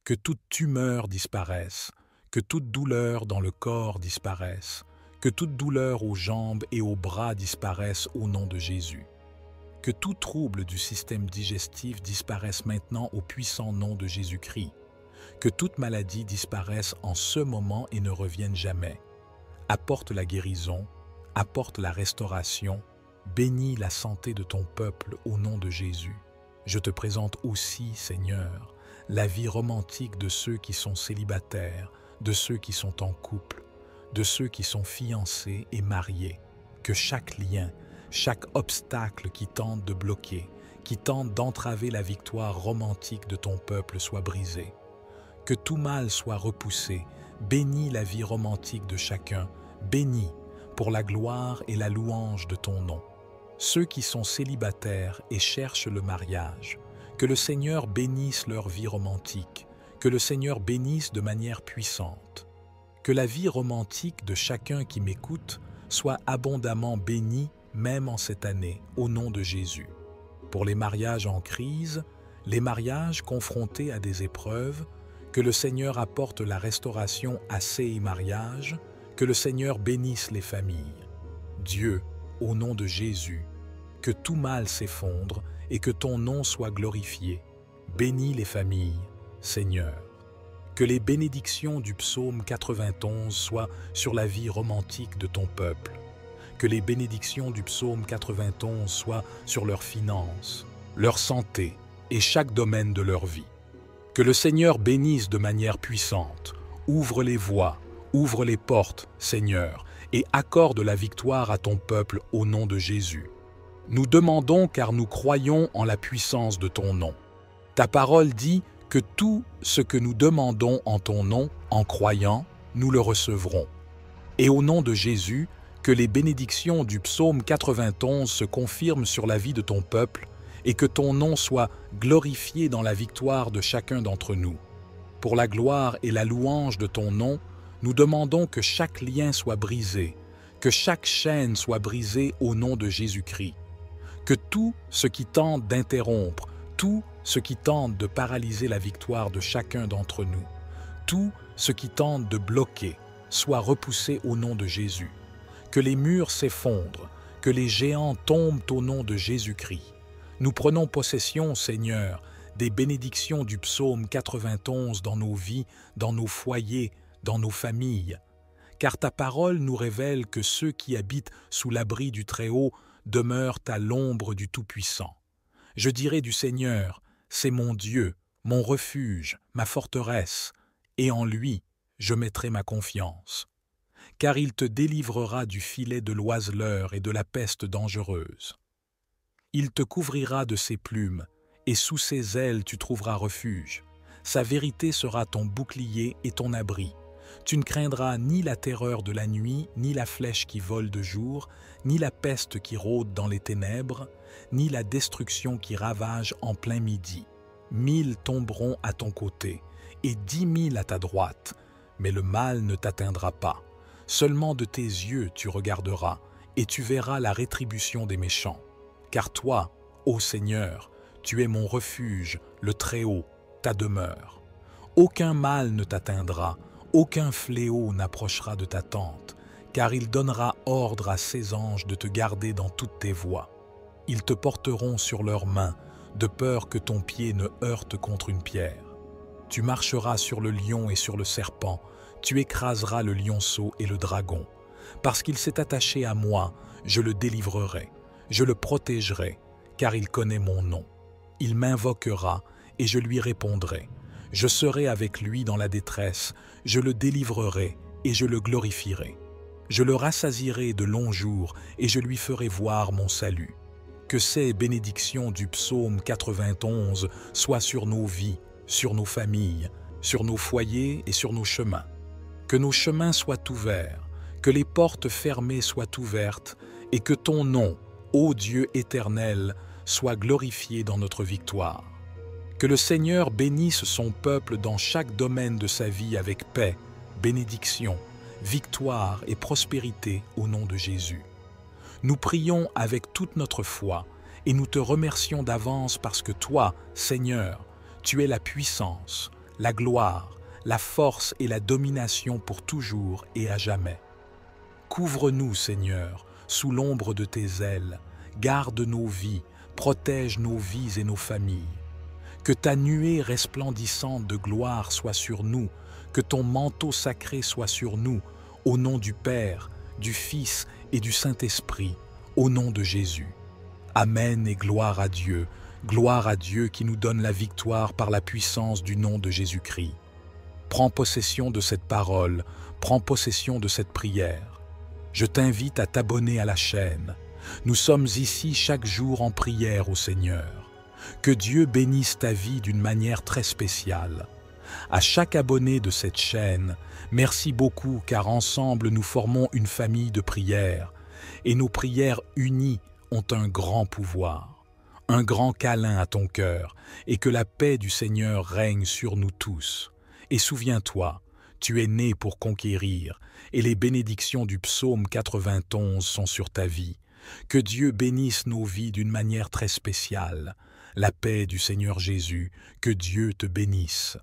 Que toute tumeur disparaisse. Que toute douleur dans le corps disparaisse. Que toute douleur aux jambes et aux bras disparaisse au nom de Jésus. Que tout trouble du système digestif disparaisse maintenant au puissant nom de Jésus-Christ. Que toute maladie disparaisse en ce moment et ne revienne jamais. Apporte la guérison, apporte la restauration, bénis la santé de ton peuple au nom de Jésus. Je te présente aussi, Seigneur, la vie romantique de ceux qui sont célibataires, de ceux qui sont en couple, de ceux qui sont fiancés et mariés. Que chaque lien, chaque obstacle qui tente de bloquer, qui tente d'entraver la victoire romantique de ton peuple soit brisé. Que tout mal soit repoussé. Bénis la vie romantique de chacun. Bénis pour la gloire et la louange de ton nom. Ceux qui sont célibataires et cherchent le mariage, que le Seigneur bénisse leur vie romantique, que le Seigneur bénisse de manière puissante. Que la vie romantique de chacun qui m'écoute soit abondamment bénie même en cette année, au nom de Jésus. Pour les mariages en crise, les mariages confrontés à des épreuves, que le Seigneur apporte la restauration à ces mariages, que le Seigneur bénisse les familles. Dieu, au nom de Jésus, que tout mal s'effondre et que ton nom soit glorifié. Bénis les familles, Seigneur. Que les bénédictions du psaume 91 soient sur la vie romantique de ton peuple. Que les bénédictions du psaume 91 soient sur leurs finances, leur santé et chaque domaine de leur vie. Que le Seigneur bénisse de manière puissante, ouvre les voies, ouvre les portes, Seigneur, et accorde la victoire à ton peuple au nom de Jésus. Nous demandons car nous croyons en la puissance de ton nom. Ta parole dit que tout ce que nous demandons en ton nom, en croyant, nous le recevrons. Et au nom de Jésus, que les bénédictions du psaume 91 se confirment sur la vie de ton peuple et que ton nom soit glorifié dans la victoire de chacun d'entre nous. Pour la gloire et la louange de ton nom, nous demandons que chaque lien soit brisé, que chaque chaîne soit brisée au nom de Jésus-Christ, que tout ce qui tente d'interrompre, tout ce qui tente de paralyser la victoire de chacun d'entre nous, tout ce qui tente de bloquer, soit repoussé au nom de Jésus, que les murs s'effondrent, que les géants tombent au nom de Jésus-Christ. Nous prenons possession, Seigneur, des bénédictions du psaume 91 dans nos vies, dans nos foyers, dans nos familles, car ta parole nous révèle que ceux qui habitent sous l'abri du Très-Haut demeurent à l'ombre du Tout-Puissant. Je dirai du Seigneur, c'est mon Dieu, mon refuge, ma forteresse, et en lui je mettrai ma confiance. Car il te délivrera du filet de l'oiseleur et de la peste dangereuse. Il te couvrira de ses plumes, et sous ses ailes tu trouveras refuge. Sa vérité sera ton bouclier et ton abri. Tu ne craindras ni la terreur de la nuit, ni la flèche qui vole de jour, ni la peste qui rôde dans les ténèbres, ni la destruction qui ravage en plein midi. 1000 tomberont à ton côté, et 10 000 à ta droite, mais le mal ne t'atteindra pas. Seulement de tes yeux tu regarderas, et tu verras la rétribution des méchants. Car toi, ô Seigneur, tu es mon refuge, le Très-Haut, ta demeure. Aucun mal ne t'atteindra, aucun fléau n'approchera de ta tente, car il donnera ordre à ses anges de te garder dans toutes tes voies. Ils te porteront sur leurs mains, de peur que ton pied ne heurte contre une pierre. Tu marcheras sur le lion et sur le serpent, tu écraseras le lionceau et le dragon. Parce qu'il s'est attaché à moi, je le délivrerai, je le protégerai, car il connaît mon nom. Il m'invoquera et je lui répondrai. Je serai avec lui dans la détresse, je le délivrerai et je le glorifierai. Je le rassasierai de longs jours et je lui ferai voir mon salut. Que ces bénédictions du psaume 91 soient sur nos vies, sur nos familles, sur nos foyers et sur nos chemins. Que nos chemins soient ouverts, que les portes fermées soient ouvertes et que ton nom, ô Dieu éternel, soit glorifié dans notre victoire. Que le Seigneur bénisse son peuple dans chaque domaine de sa vie avec paix, bénédiction, victoire et prospérité au nom de Jésus. Nous prions avec toute notre foi et nous te remercions d'avance parce que toi, Seigneur, tu es la puissance, la gloire, la force et la domination pour toujours et à jamais. Couvre-nous, Seigneur, sous l'ombre de tes ailes, garde nos vies, protège nos vies et nos familles. Que ta nuée resplendissante de gloire soit sur nous, que ton manteau sacré soit sur nous, au nom du Père, du Fils et du Saint-Esprit, au nom de Jésus. Amen et gloire à Dieu qui nous donne la victoire par la puissance du nom de Jésus-Christ. Prends possession de cette parole, prends possession de cette prière. Je t'invite à t'abonner à la chaîne. Nous sommes ici chaque jour en prière au Seigneur. Que Dieu bénisse ta vie d'une manière très spéciale. À chaque abonné de cette chaîne, merci beaucoup car ensemble nous formons une famille de prières et nos prières unies ont un grand pouvoir, un grand câlin à ton cœur et que la paix du Seigneur règne sur nous tous. Et souviens-toi, tu es né pour conquérir et les bénédictions du psaume 91 sont sur ta vie. Que Dieu bénisse nos vies d'une manière très spéciale. La paix du Seigneur Jésus, que Dieu te bénisse.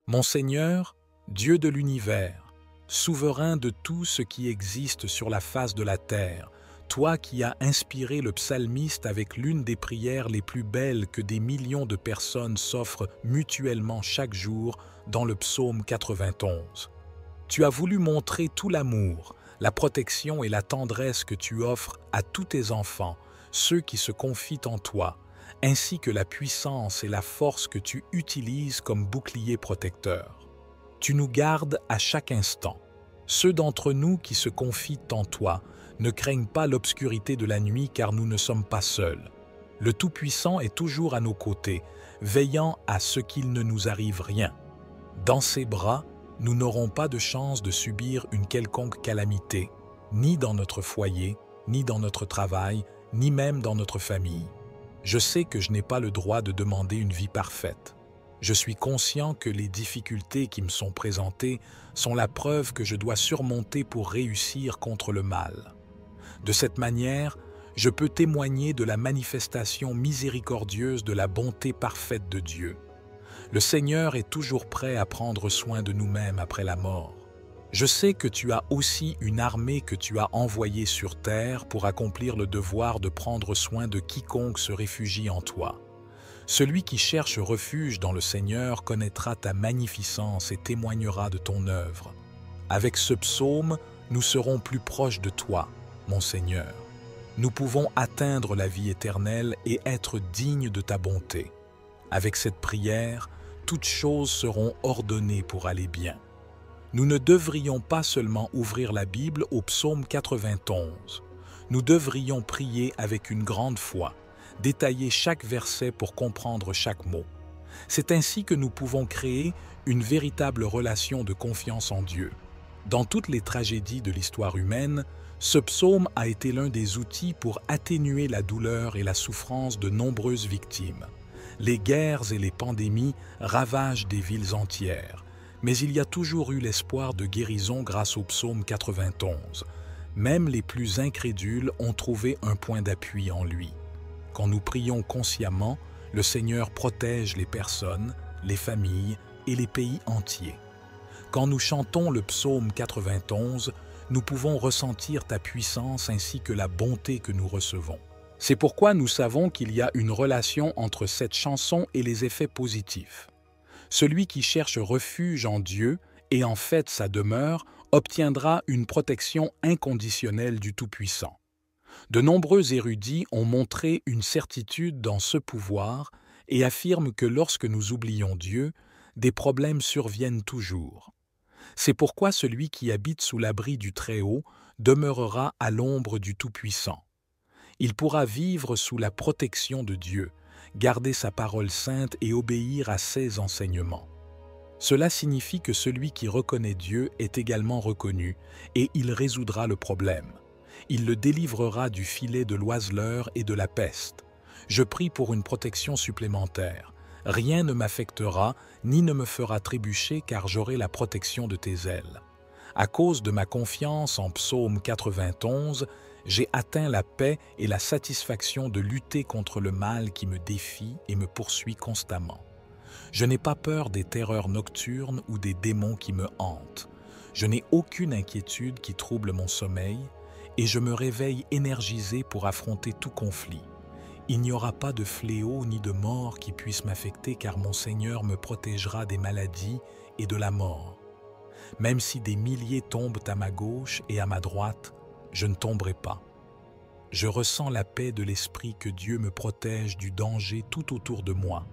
Mon Seigneur, Dieu de l'univers, souverain de tout ce qui existe sur la face de la terre, toi qui as inspiré le psalmiste avec l'une des prières les plus belles que des millions de personnes s'offrent mutuellement chaque jour dans le psaume 91. Tu as voulu montrer tout l'amour, la protection et la tendresse que tu offres à tous tes enfants, ceux qui se confient en toi, ainsi que la puissance et la force que tu utilises comme bouclier protecteur. Tu nous gardes à chaque instant. Ceux d'entre nous qui se confient en toi ne craignent pas l'obscurité de la nuit car nous ne sommes pas seuls. Le Tout-Puissant est toujours à nos côtés, veillant à ce qu'il ne nous arrive rien. Dans ses bras, nous n'aurons pas de chance de subir une quelconque calamité, ni dans notre foyer, ni dans notre travail, ni même dans notre famille. Je sais que je n'ai pas le droit de demander une vie parfaite. Je suis conscient que les difficultés qui me sont présentées sont la preuve que je dois surmonter pour réussir contre le mal. De cette manière, je peux témoigner de la manifestation miséricordieuse de la bonté parfaite de Dieu. Le Seigneur est toujours prêt à prendre soin de nous-mêmes après la mort. Je sais que tu as aussi une armée que tu as envoyée sur terre pour accomplir le devoir de prendre soin de quiconque se réfugie en toi. Celui qui cherche refuge dans le Seigneur connaîtra ta magnificence et témoignera de ton œuvre. Avec ce psaume, nous serons plus proches de toi, mon Seigneur. Nous pouvons atteindre la vie éternelle et être dignes de ta bonté. Avec cette prière, toutes choses seront ordonnées pour aller bien. Nous ne devrions pas seulement ouvrir la Bible au psaume 91. Nous devrions prier avec une grande foi, détailler chaque verset pour comprendre chaque mot. C'est ainsi que nous pouvons créer une véritable relation de confiance en Dieu. Dans toutes les tragédies de l'histoire humaine, ce psaume a été l'un des outils pour atténuer la douleur et la souffrance de nombreuses victimes. Les guerres et les pandémies ravagent des villes entières, mais il y a toujours eu l'espoir de guérison grâce au psaume 91. Même les plus incrédules ont trouvé un point d'appui en lui. Quand nous prions consciemment, le Seigneur protège les personnes, les familles et les pays entiers. Quand nous chantons le psaume 91, nous pouvons ressentir ta puissance ainsi que la bonté que nous recevons. C'est pourquoi nous savons qu'il y a une relation entre cette chanson et les effets positifs. Celui qui cherche refuge en Dieu et en fait sa demeure obtiendra une protection inconditionnelle du Tout-Puissant. De nombreux érudits ont montré une certitude dans ce pouvoir et affirment que lorsque nous oublions Dieu, des problèmes surviennent toujours. C'est pourquoi celui qui habite sous l'abri du Très-Haut demeurera à l'ombre du Tout-Puissant. Il pourra vivre sous la protection de Dieu, garder sa parole sainte et obéir à ses enseignements. Cela signifie que celui qui reconnaît Dieu est également reconnu et il résoudra le problème. Il le délivrera du filet de l'oiseleur et de la peste. Je prie pour une protection supplémentaire. Rien ne m'affectera ni ne me fera trébucher car j'aurai la protection de tes ailes. À cause de ma confiance en Psaume 91, j'ai atteint la paix et la satisfaction de lutter contre le mal qui me défie et me poursuit constamment. Je n'ai pas peur des terreurs nocturnes ou des démons qui me hantent. Je n'ai aucune inquiétude qui trouble mon sommeil et je me réveille énergisé pour affronter tout conflit. Il n'y aura pas de fléau ni de mort qui puisse m'affecter car mon Seigneur me protégera des maladies et de la mort. Même si des milliers tombent à ma gauche et à ma droite, je ne tomberai pas. Je ressens la paix de l'esprit que Dieu me protège du danger tout autour de moi.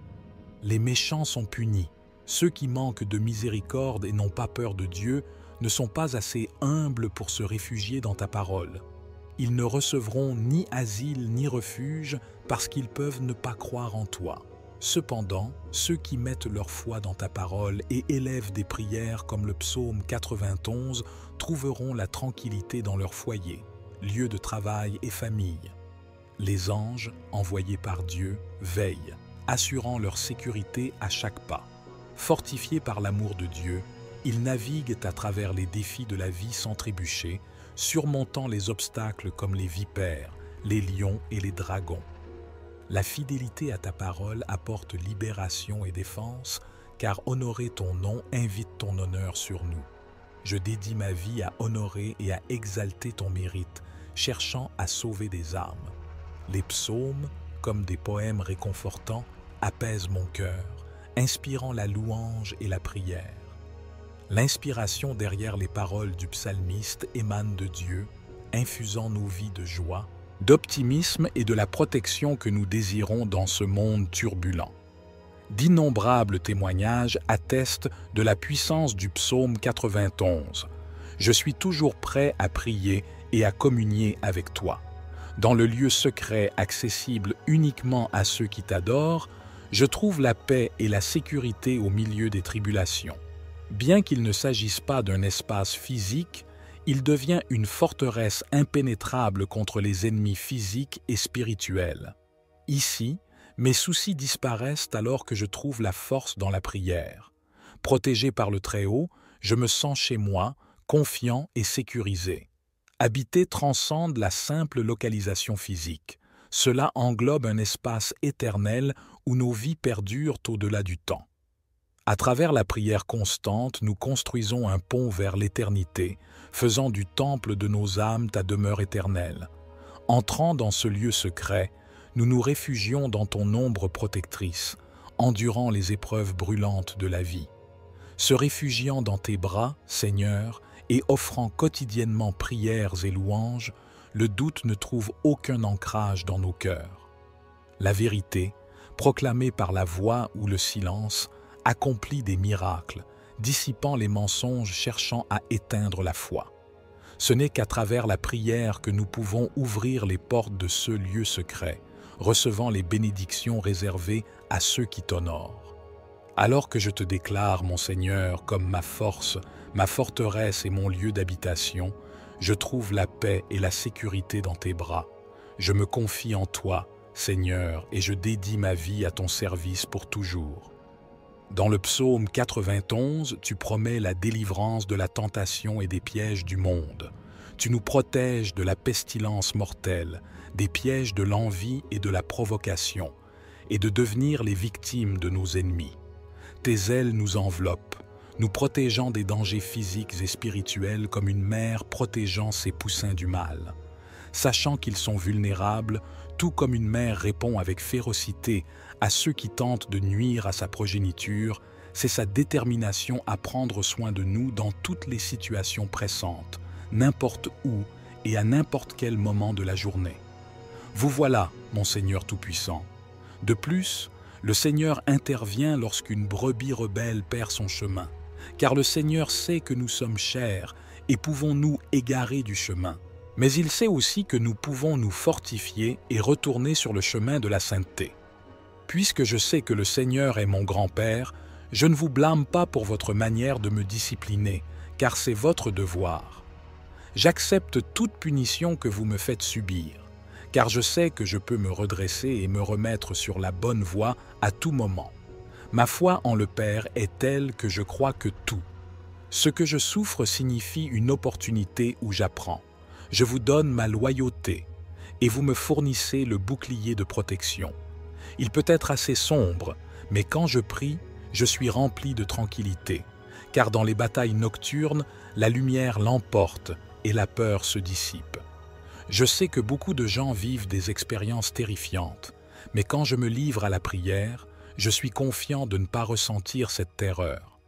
Les méchants sont punis. Ceux qui manquent de miséricorde et n'ont pas peur de Dieu ne sont pas assez humbles pour se réfugier dans ta parole. Ils ne recevront ni asile ni refuge parce qu'ils peuvent ne pas croire en toi. Cependant, ceux qui mettent leur foi dans ta parole et élèvent des prières comme le psaume 91 trouveront la tranquillité dans leur foyer, lieu de travail et famille. Les anges, envoyés par Dieu, veillent, assurant leur sécurité à chaque pas. Fortifiés par l'amour de Dieu, ils naviguent à travers les défis de la vie sans trébucher, surmontant les obstacles comme les vipères, les lions et les dragons. La fidélité à ta parole apporte libération et défense, car honorer ton nom invite ton honneur sur nous. Je dédie ma vie à honorer et à exalter ton mérite, cherchant à sauver des âmes. Les psaumes, comme des poèmes réconfortants, apaisent mon cœur, inspirant la louange et la prière. L'inspiration derrière les paroles du psalmiste émane de Dieu, infusant nos vies de joie, d'optimisme et de la protection que nous désirons dans ce monde turbulent. D'innombrables témoignages attestent de la puissance du psaume 91. Je suis toujours prêt à prier et à communier avec toi. Dans le lieu secret accessible uniquement à ceux qui t'adorent, je trouve la paix et la sécurité au milieu des tribulations. Bien qu'il ne s'agisse pas d'un espace physique, il devient une forteresse impénétrable contre les ennemis physiques et spirituels. Ici, mes soucis disparaissent alors que je trouve la force dans la prière. Protégé par le Très-Haut, je me sens chez moi, confiant et sécurisé. Habiter transcende la simple localisation physique. Cela englobe un espace éternel où nos vies perdurent au-delà du temps. À travers la prière constante, nous construisons un pont vers l'éternité, faisant du temple de nos âmes ta demeure éternelle. Entrant dans ce lieu secret, nous nous réfugions dans ton ombre protectrice, endurant les épreuves brûlantes de la vie. Se réfugiant dans tes bras, Seigneur, et offrant quotidiennement prières et louanges, le doute ne trouve aucun ancrage dans nos cœurs. La vérité, proclamée par la voix ou le silence, accomplit des miracles, dissipant les mensonges cherchant à éteindre la foi. Ce n'est qu'à travers la prière que nous pouvons ouvrir les portes de ce lieu secret, recevant les bénédictions réservées à ceux qui t'honorent. Alors que je te déclare, mon Seigneur, comme ma force, ma forteresse et mon lieu d'habitation, je trouve la paix et la sécurité dans tes bras. Je me confie en toi, Seigneur, et je dédie ma vie à ton service pour toujours. Dans le psaume 91, tu promets la délivrance de la tentation et des pièges du monde. Tu nous protèges de la pestilence mortelle, des pièges de l'envie et de la provocation, et de devenir les victimes de nos ennemis. Tes ailes nous enveloppent, nous protégeant des dangers physiques et spirituels comme une mère protégeant ses poussins du mal. Sachant qu'ils sont vulnérables, tout comme une mère répond avec férocité à ceux qui tentent de nuire à sa progéniture, c'est sa détermination à prendre soin de nous dans toutes les situations pressantes, n'importe où et à n'importe quel moment de la journée. Vous voilà, mon Seigneur Tout-Puissant. De plus, le Seigneur intervient lorsqu'une brebis rebelle perd son chemin, car le Seigneur sait que nous sommes chers et pouvons nous égarer du chemin. Mais il sait aussi que nous pouvons nous fortifier et retourner sur le chemin de la sainteté. Puisque je sais que le Seigneur est mon grand-père, je ne vous blâme pas pour votre manière de me discipliner, car c'est votre devoir. J'accepte toute punition que vous me faites subir, car je sais que je peux me redresser et me remettre sur la bonne voie à tout moment. Ma foi en le Père est telle que je crois que tout. Ce que je souffre signifie une opportunité où j'apprends. Je vous donne ma loyauté, et vous me fournissez le bouclier de protection. Il peut être assez sombre, mais quand je prie, je suis rempli de tranquillité, car dans les batailles nocturnes, la lumière l'emporte et la peur se dissipe. Je sais que beaucoup de gens vivent des expériences terrifiantes, mais quand je me livre à la prière, je suis confiant de ne pas ressentir cette terreur.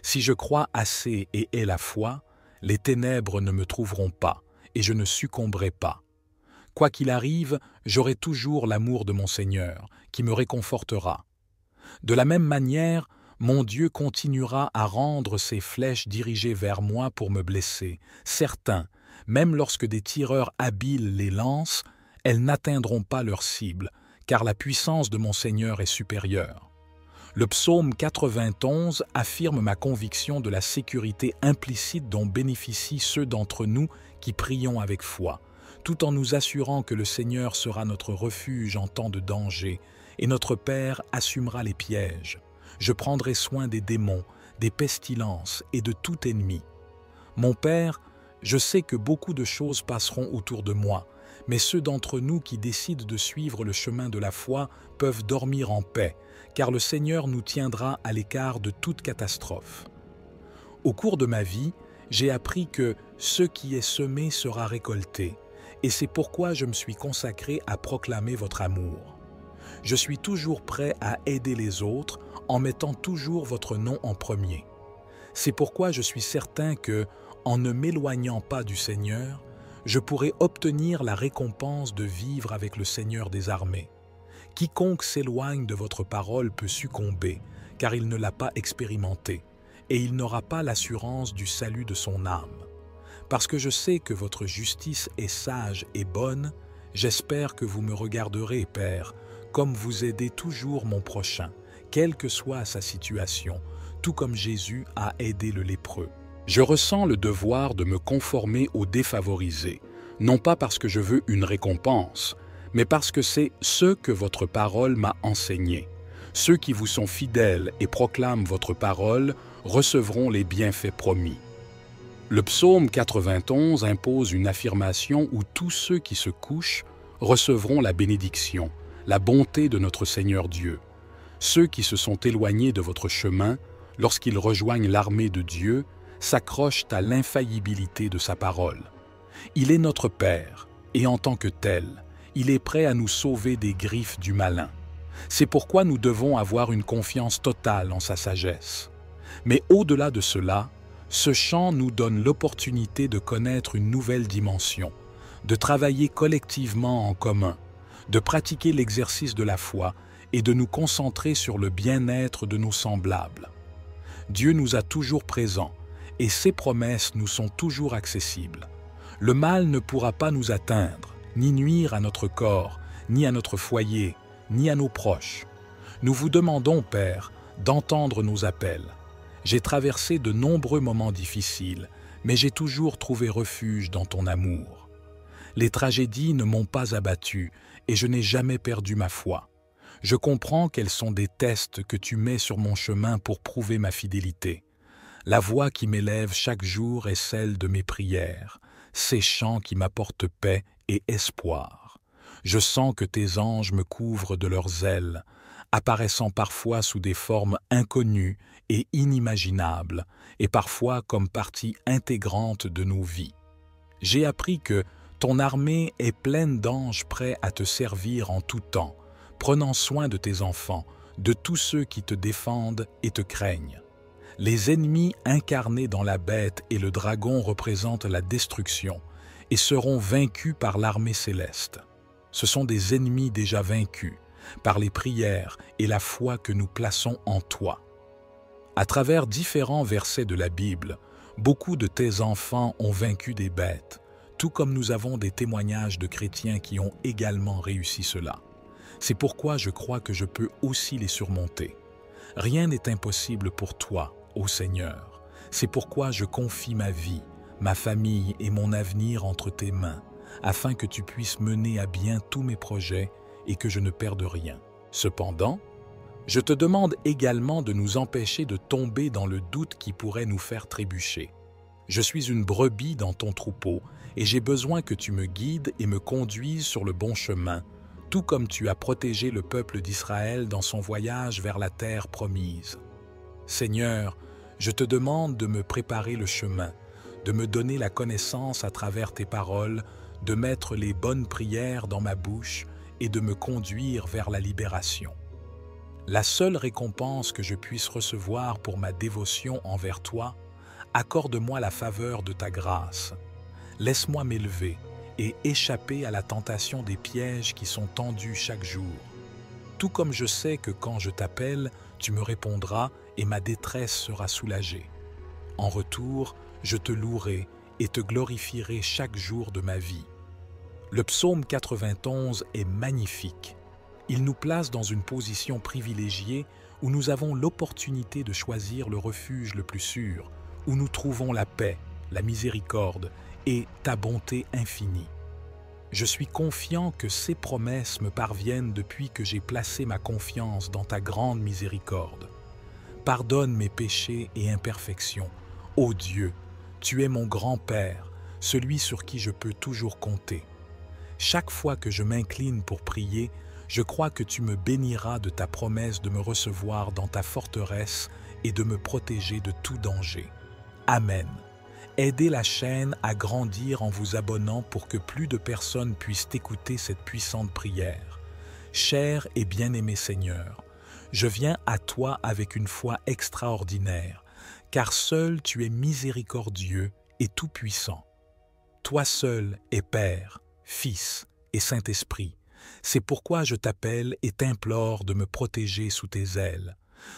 Si je crois assez et ai la foi, les ténèbres ne me trouveront pas, et je ne succomberai pas. Quoi qu'il arrive, j'aurai toujours l'amour de mon Seigneur, qui me réconfortera. De la même manière, mon Dieu continuera à rendre ses flèches dirigées vers moi pour me blesser. Certains, même lorsque des tireurs habiles les lancent, elles n'atteindront pas leur cible, car la puissance de mon Seigneur est supérieure. Le psaume 91 affirme ma conviction de la sécurité implicite dont bénéficient ceux d'entre nous qui prions avec foi, tout en nous assurant que le Seigneur sera notre refuge en temps de danger et notre Père assumera les pièges. Je prendrai soin des démons, des pestilences et de tout ennemi. Mon Père, je sais que beaucoup de choses passeront autour de moi, mais ceux d'entre nous qui décident de suivre le chemin de la foi peuvent dormir en paix, car le Seigneur nous tiendra à l'écart de toute catastrophe. Au cours de ma vie, j'ai appris que ce qui est semé sera récolté, et c'est pourquoi je me suis consacré à proclamer votre amour. Je suis toujours prêt à aider les autres en mettant toujours votre nom en premier. C'est pourquoi je suis certain que, en ne m'éloignant pas du Seigneur, je pourrai obtenir la récompense de vivre avec le Seigneur des armées. Quiconque s'éloigne de votre parole peut succomber, car il ne l'a pas expérimenté, et il n'aura pas l'assurance du salut de son âme. Parce que je sais que votre justice est sage et bonne, j'espère que vous me regarderez, Père, comme vous aidez toujours mon prochain, quelle que soit sa situation, tout comme Jésus a aidé le lépreux. Je ressens le devoir de me conformer aux défavorisés, non pas parce que je veux une récompense, mais parce que c'est ce que votre parole m'a enseigné. Ceux qui vous sont fidèles et proclament votre parole recevront les bienfaits promis. Le psaume 91 impose une affirmation où tous ceux qui se couchent recevront la bénédiction, la bonté de notre Seigneur Dieu. Ceux qui se sont éloignés de votre chemin, lorsqu'ils rejoignent l'armée de Dieu, s'accrochent à l'infaillibilité de sa parole. Il est notre Père, et en tant que tel, il est prêt à nous sauver des griffes du malin. C'est pourquoi nous devons avoir une confiance totale en sa sagesse. Mais au-delà de cela, ce chant nous donne l'opportunité de connaître une nouvelle dimension, de travailler collectivement en commun, de pratiquer l'exercice de la foi et de nous concentrer sur le bien-être de nos semblables. Dieu nous a toujours présents et ses promesses nous sont toujours accessibles. Le mal ne pourra pas nous atteindre, ni nuire à notre corps, ni à notre foyer, ni à nos proches. Nous vous demandons, Père, d'entendre nos appels. J'ai traversé de nombreux moments difficiles, mais j'ai toujours trouvé refuge dans ton amour. Les tragédies ne m'ont pas abattu et je n'ai jamais perdu ma foi. Je comprends quels sont des tests que tu mets sur mon chemin pour prouver ma fidélité. La voix qui m'élève chaque jour est celle de mes prières, ces chants qui m'apportent paix et espoir. Je sens que tes anges me couvrent de leurs ailes, apparaissant parfois sous des formes inconnues et inimaginables, et parfois comme partie intégrante de nos vies. J'ai appris que ton armée est pleine d'anges prêts à te servir en tout temps, prenant soin de tes enfants, de tous ceux qui te défendent et te craignent. Les ennemis incarnés dans la bête et le dragon représentent la destruction et seront vaincus par l'armée céleste. Ce sont des ennemis déjà vaincus par les prières et la foi que nous plaçons en toi. À travers différents versets de la Bible, beaucoup de tes enfants ont vaincu des bêtes, tout comme nous avons des témoignages de chrétiens qui ont également réussi cela. C'est pourquoi je crois que je peux aussi les surmonter. Rien n'est impossible pour toi, ô Seigneur. C'est pourquoi je confie ma vie, ma famille et mon avenir entre tes mains, afin que tu puisses mener à bien tous mes projets et que je ne perde rien. Cependant, je te demande également de nous empêcher de tomber dans le doute qui pourrait nous faire trébucher. Je suis une brebis dans ton troupeau et j'ai besoin que tu me guides et me conduises sur le bon chemin, tout comme tu as protégé le peuple d'Israël dans son voyage vers la terre promise. Seigneur, je te demande de me préparer le chemin, de me donner la connaissance à travers tes paroles, de mettre les bonnes prières dans ma bouche et de me conduire vers la libération. La seule récompense que je puisse recevoir pour ma dévotion envers toi, accorde-moi la faveur de ta grâce. Laisse-moi m'élever et échapper à la tentation des pièges qui sont tendus chaque jour. Tout comme je sais que quand je t'appelle, tu me répondras et ma détresse sera soulagée. En retour, je te louerai et te glorifierai chaque jour de ma vie. Le psaume 91 est magnifique. Il nous place dans une position privilégiée où nous avons l'opportunité de choisir le refuge le plus sûr, où nous trouvons la paix, la miséricorde et ta bonté infinie. Je suis confiant que ces promesses me parviennent depuis que j'ai placé ma confiance dans ta grande miséricorde. Pardonne mes péchés et imperfections. Ô Dieu, tu es mon grand-Père, celui sur qui je peux toujours compter. Chaque fois que je m'incline pour prier, je crois que tu me béniras de ta promesse de me recevoir dans ta forteresse et de me protéger de tout danger. Amen. Aidez la chaîne à grandir en vous abonnant pour que plus de personnes puissent écouter cette puissante prière. Cher et bien-aimé Seigneur, je viens à toi avec une foi extraordinaire, car seul tu es miséricordieux et tout-puissant. Toi seul es Père, Fils et Saint-Esprit. C'est pourquoi je t'appelle et t'implore de me protéger sous tes ailes.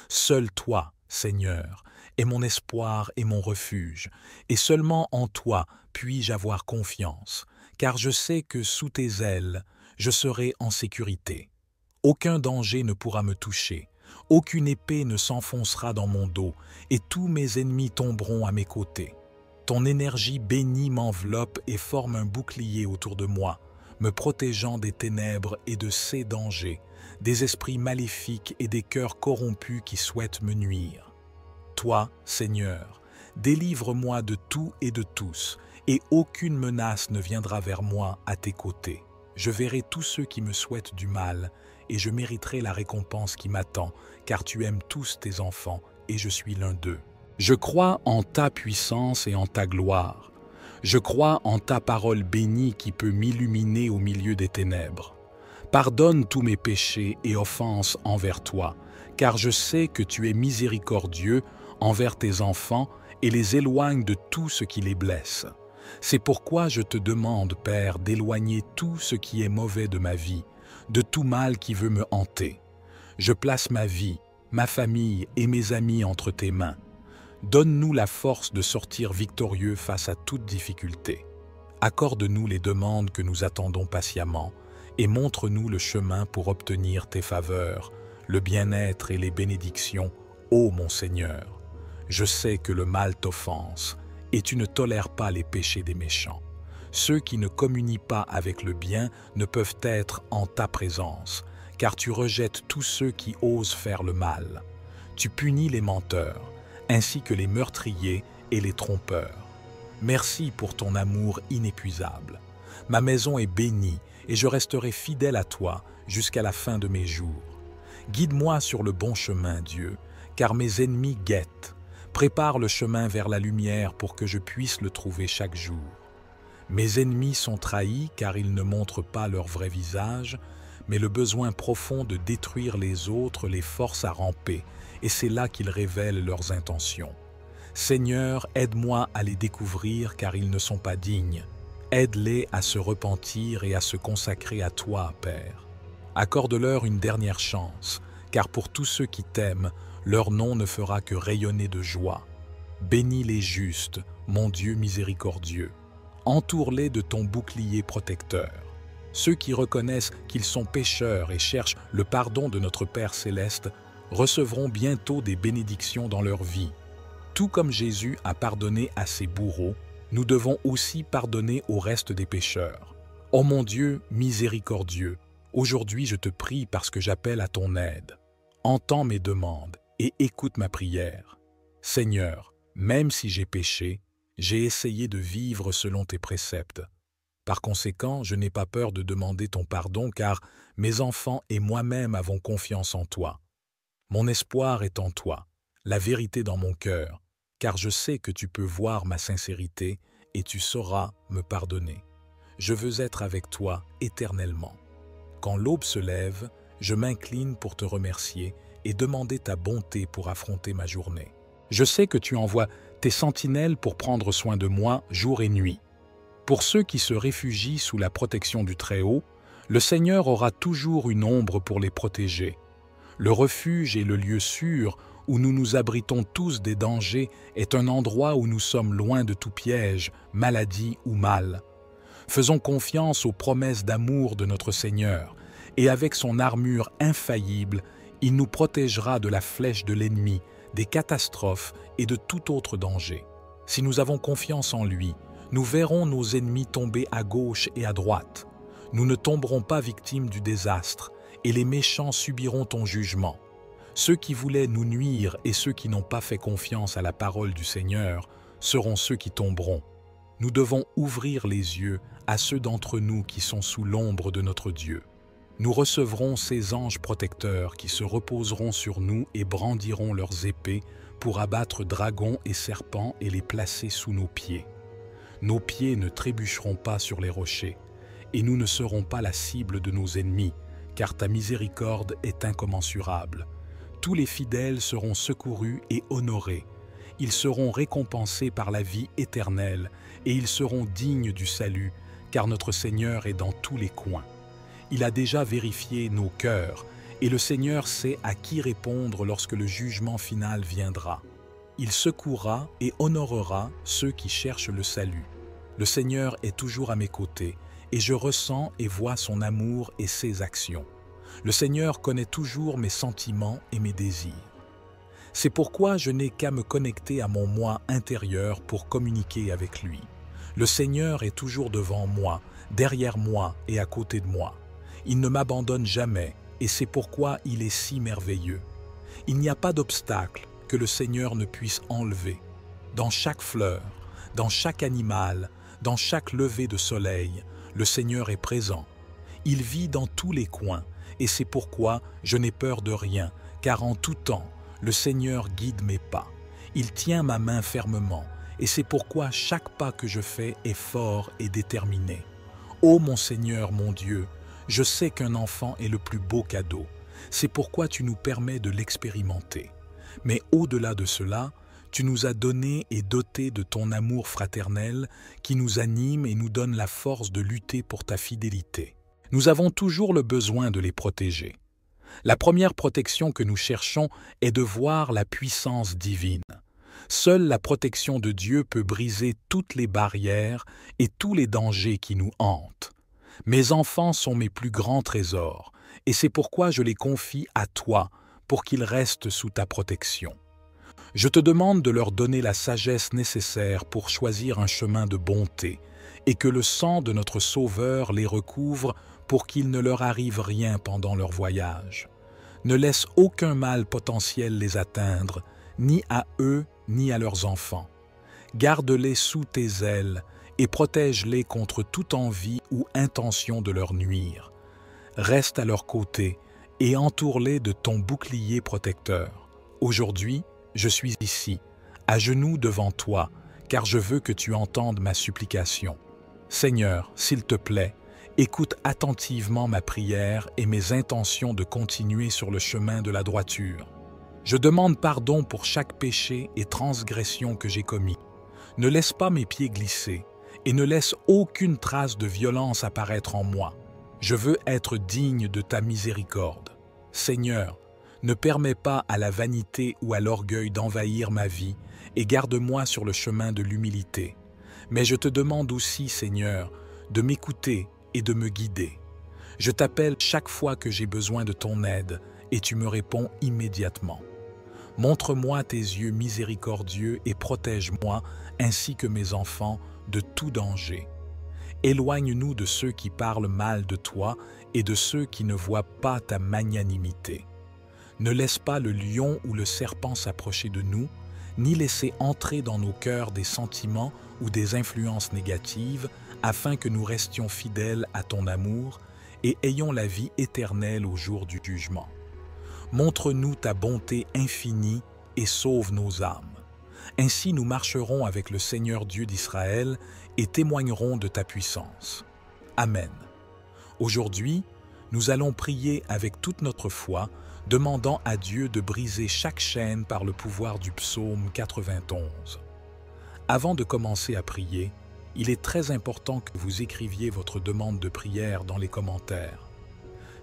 Seul toi, Seigneur, est mon espoir et mon refuge, et seulement en toi puis-je avoir confiance, car je sais que sous tes ailes, je serai en sécurité. Aucun danger ne pourra me toucher, aucune épée ne s'enfoncera dans mon dos, et tous mes ennemis tomberont à mes côtés. Ton énergie bénie m'enveloppe et forme un bouclier autour de moi, me protégeant des ténèbres et de ces dangers, des esprits maléfiques et des cœurs corrompus qui souhaitent me nuire. Toi, Seigneur, délivre-moi de tout et de tous, et aucune menace ne viendra vers moi à tes côtés. Je verrai tous ceux qui me souhaitent du mal, et je mériterai la récompense qui m'attend, car tu aimes tous tes enfants, et je suis l'un d'eux. Je crois en ta puissance et en ta gloire. Je crois en ta parole bénie qui peut m'illuminer au milieu des ténèbres. Pardonne tous mes péchés et offenses envers toi, car je sais que tu es miséricordieux envers tes enfants et les éloigne de tout ce qui les blesse. C'est pourquoi je te demande, Père, d'éloigner tout ce qui est mauvais de ma vie, de tout mal qui veut me hanter. Je place ma vie, ma famille et mes amis entre tes mains. Donne-nous la force de sortir victorieux face à toute difficulté. Accorde-nous les demandes que nous attendons patiemment et montre-nous le chemin pour obtenir tes faveurs, le bien-être et les bénédictions Ô mon Seigneur, je sais que le mal t'offense, et tu ne tolères pas les péchés des méchants. Ceux qui ne communient pas avec le bien ne peuvent être en ta présence, car tu rejettes tous ceux qui osent faire le mal. Tu punis les menteurs, ainsi que les meurtriers et les trompeurs. Merci pour ton amour inépuisable. Ma maison est bénie, et je resterai fidèle à toi jusqu'à la fin de mes jours. Guide-moi sur le bon chemin, Dieu, car mes ennemis guettent. Prépare le chemin vers la lumière pour que je puisse le trouver chaque jour. Mes ennemis sont trahis car ils ne montrent pas leur vrai visage, mais le besoin profond de détruire les autres les force à ramper, et c'est là qu'ils révèlent leurs intentions. Seigneur, aide-moi à les découvrir car ils ne sont pas dignes. Aide-les à se repentir et à se consacrer à toi, Père. Accorde-leur une dernière chance, car pour tous ceux qui t'aiment, leur nom ne fera que rayonner de joie. Bénis les justes, mon Dieu miséricordieux. Entoure-les de ton bouclier protecteur. Ceux qui reconnaissent qu'ils sont pécheurs et cherchent le pardon de notre Père céleste recevront bientôt des bénédictions dans leur vie. Tout comme Jésus a pardonné à ses bourreaux, nous devons aussi pardonner au reste des pécheurs. Ô mon Dieu miséricordieux, aujourd'hui je te prie parce que j'appelle à ton aide. Entends mes demandes et écoute ma prière. Seigneur, même si j'ai péché, j'ai essayé de vivre selon tes préceptes. Par conséquent, je n'ai pas peur de demander ton pardon car mes enfants et moi-même avons confiance en toi. Mon espoir est en toi, la vérité dans mon cœur, car je sais que tu peux voir ma sincérité et tu sauras me pardonner. Je veux être avec toi éternellement. Quand l'aube se lève, je m'incline pour te remercier et demander ta bonté pour affronter ma journée. Je sais que tu envoies tes sentinelles pour prendre soin de moi jour et nuit. Pour ceux qui se réfugient sous la protection du Très-Haut, le Seigneur aura toujours une ombre pour les protéger. Le refuge et le lieu sûr où nous nous abritons tous des dangers est un endroit où nous sommes loin de tout piège, maladie ou mal. Faisons confiance aux promesses d'amour de notre Seigneur, et avec son armure infaillible, il nous protégera de la flèche de l'ennemi, des catastrophes et de tout autre danger. Si nous avons confiance en lui, nous verrons nos ennemis tomber à gauche et à droite. Nous ne tomberons pas victimes du désastre, et les méchants subiront ton jugement. Ceux qui voulaient nous nuire et ceux qui n'ont pas fait confiance à la parole du Seigneur seront ceux qui tomberont. Nous devons ouvrir les yeux à ceux d'entre nous qui sont sous l'ombre de notre Dieu. Nous recevrons ces anges protecteurs qui se reposeront sur nous et brandiront leurs épées pour abattre dragons et serpents et les placer sous nos pieds. Nos pieds ne trébucheront pas sur les rochers, et nous ne serons pas la cible de nos ennemis, car ta miséricorde est incommensurable. Tous les fidèles seront secourus et honorés. Ils seront récompensés par la vie éternelle, et ils seront dignes du salut, car notre Seigneur est dans tous les coins. Il a déjà vérifié nos cœurs, et le Seigneur sait à qui répondre lorsque le jugement final viendra. Il secourra et honorera ceux qui cherchent le salut. Le Seigneur est toujours à mes côtés, et je ressens et vois son amour et ses actions. Le Seigneur connaît toujours mes sentiments et mes désirs. C'est pourquoi je n'ai qu'à me connecter à mon moi intérieur pour communiquer avec lui. Le Seigneur est toujours devant moi, derrière moi et à côté de moi. Il ne m'abandonne jamais, et c'est pourquoi il est si merveilleux. Il n'y a pas d'obstacle que le Seigneur ne puisse enlever. Dans chaque fleur, dans chaque animal, dans chaque lever de soleil, le Seigneur est présent. Il vit dans tous les coins, et c'est pourquoi je n'ai peur de rien, car en tout temps, le Seigneur guide mes pas. Il tient ma main fermement, et c'est pourquoi chaque pas que je fais est fort et déterminé. Ô mon Seigneur, mon Dieu, je sais qu'un enfant est le plus beau cadeau. C'est pourquoi tu nous permets de l'expérimenter. Mais au-delà de cela, tu nous as donné et doté de ton amour fraternel qui nous anime et nous donne la force de lutter pour ta fidélité. Nous avons toujours le besoin de les protéger. La première protection que nous cherchons est de voir la puissance divine. Seule la protection de Dieu peut briser toutes les barrières et tous les dangers qui nous hantent. Mes enfants sont mes plus grands trésors, et c'est pourquoi je les confie à toi pour qu'ils restent sous ta protection. Je te demande de leur donner la sagesse nécessaire pour choisir un chemin de bonté et que le sang de notre Sauveur les recouvre pour qu'il ne leur arrive rien pendant leur voyage. Ne laisse aucun mal potentiel les atteindre, ni à eux ni à leurs enfants. Garde-les sous tes ailes et protège-les contre toute envie ou intention de leur nuire. Reste à leur côté et entoure-les de ton bouclier protecteur. Aujourd'hui, je suis ici, à genoux devant toi, car je veux que tu entendes ma supplication. Seigneur, s'il te plaît, écoute attentivement ma prière et mes intentions de continuer sur le chemin de la droiture. Je demande pardon pour chaque péché et transgression que j'ai commis. Ne laisse pas mes pieds glisser et ne laisse aucune trace de violence apparaître en moi. Je veux être digne de ta miséricorde. Seigneur, ne permets pas à la vanité ou à l'orgueil d'envahir ma vie et garde-moi sur le chemin de l'humilité. Mais je te demande aussi, Seigneur, de m'écouter et de me guider. Je t'appelle chaque fois que j'ai besoin de ton aide et tu me réponds immédiatement. Montre-moi tes yeux miséricordieux et protège-moi ainsi que mes enfants de tout danger. Éloigne-nous de ceux qui parlent mal de toi et de ceux qui ne voient pas ta magnanimité. Ne laisse pas le lion ou le serpent s'approcher de nous, ni laisser entrer dans nos cœurs des sentiments ou des influences négatives, afin que nous restions fidèles à ton amour et ayons la vie éternelle au jour du jugement. Montre-nous ta bonté infinie et sauve nos âmes. Ainsi nous marcherons avec le Seigneur Dieu d'Israël et témoignerons de ta puissance. Amen. Aujourd'hui, nous allons prier avec toute notre foi, demandant à Dieu de briser chaque chaîne par le pouvoir du psaume 91. Avant de commencer à prier, il est très important que vous écriviez votre demande de prière dans les commentaires.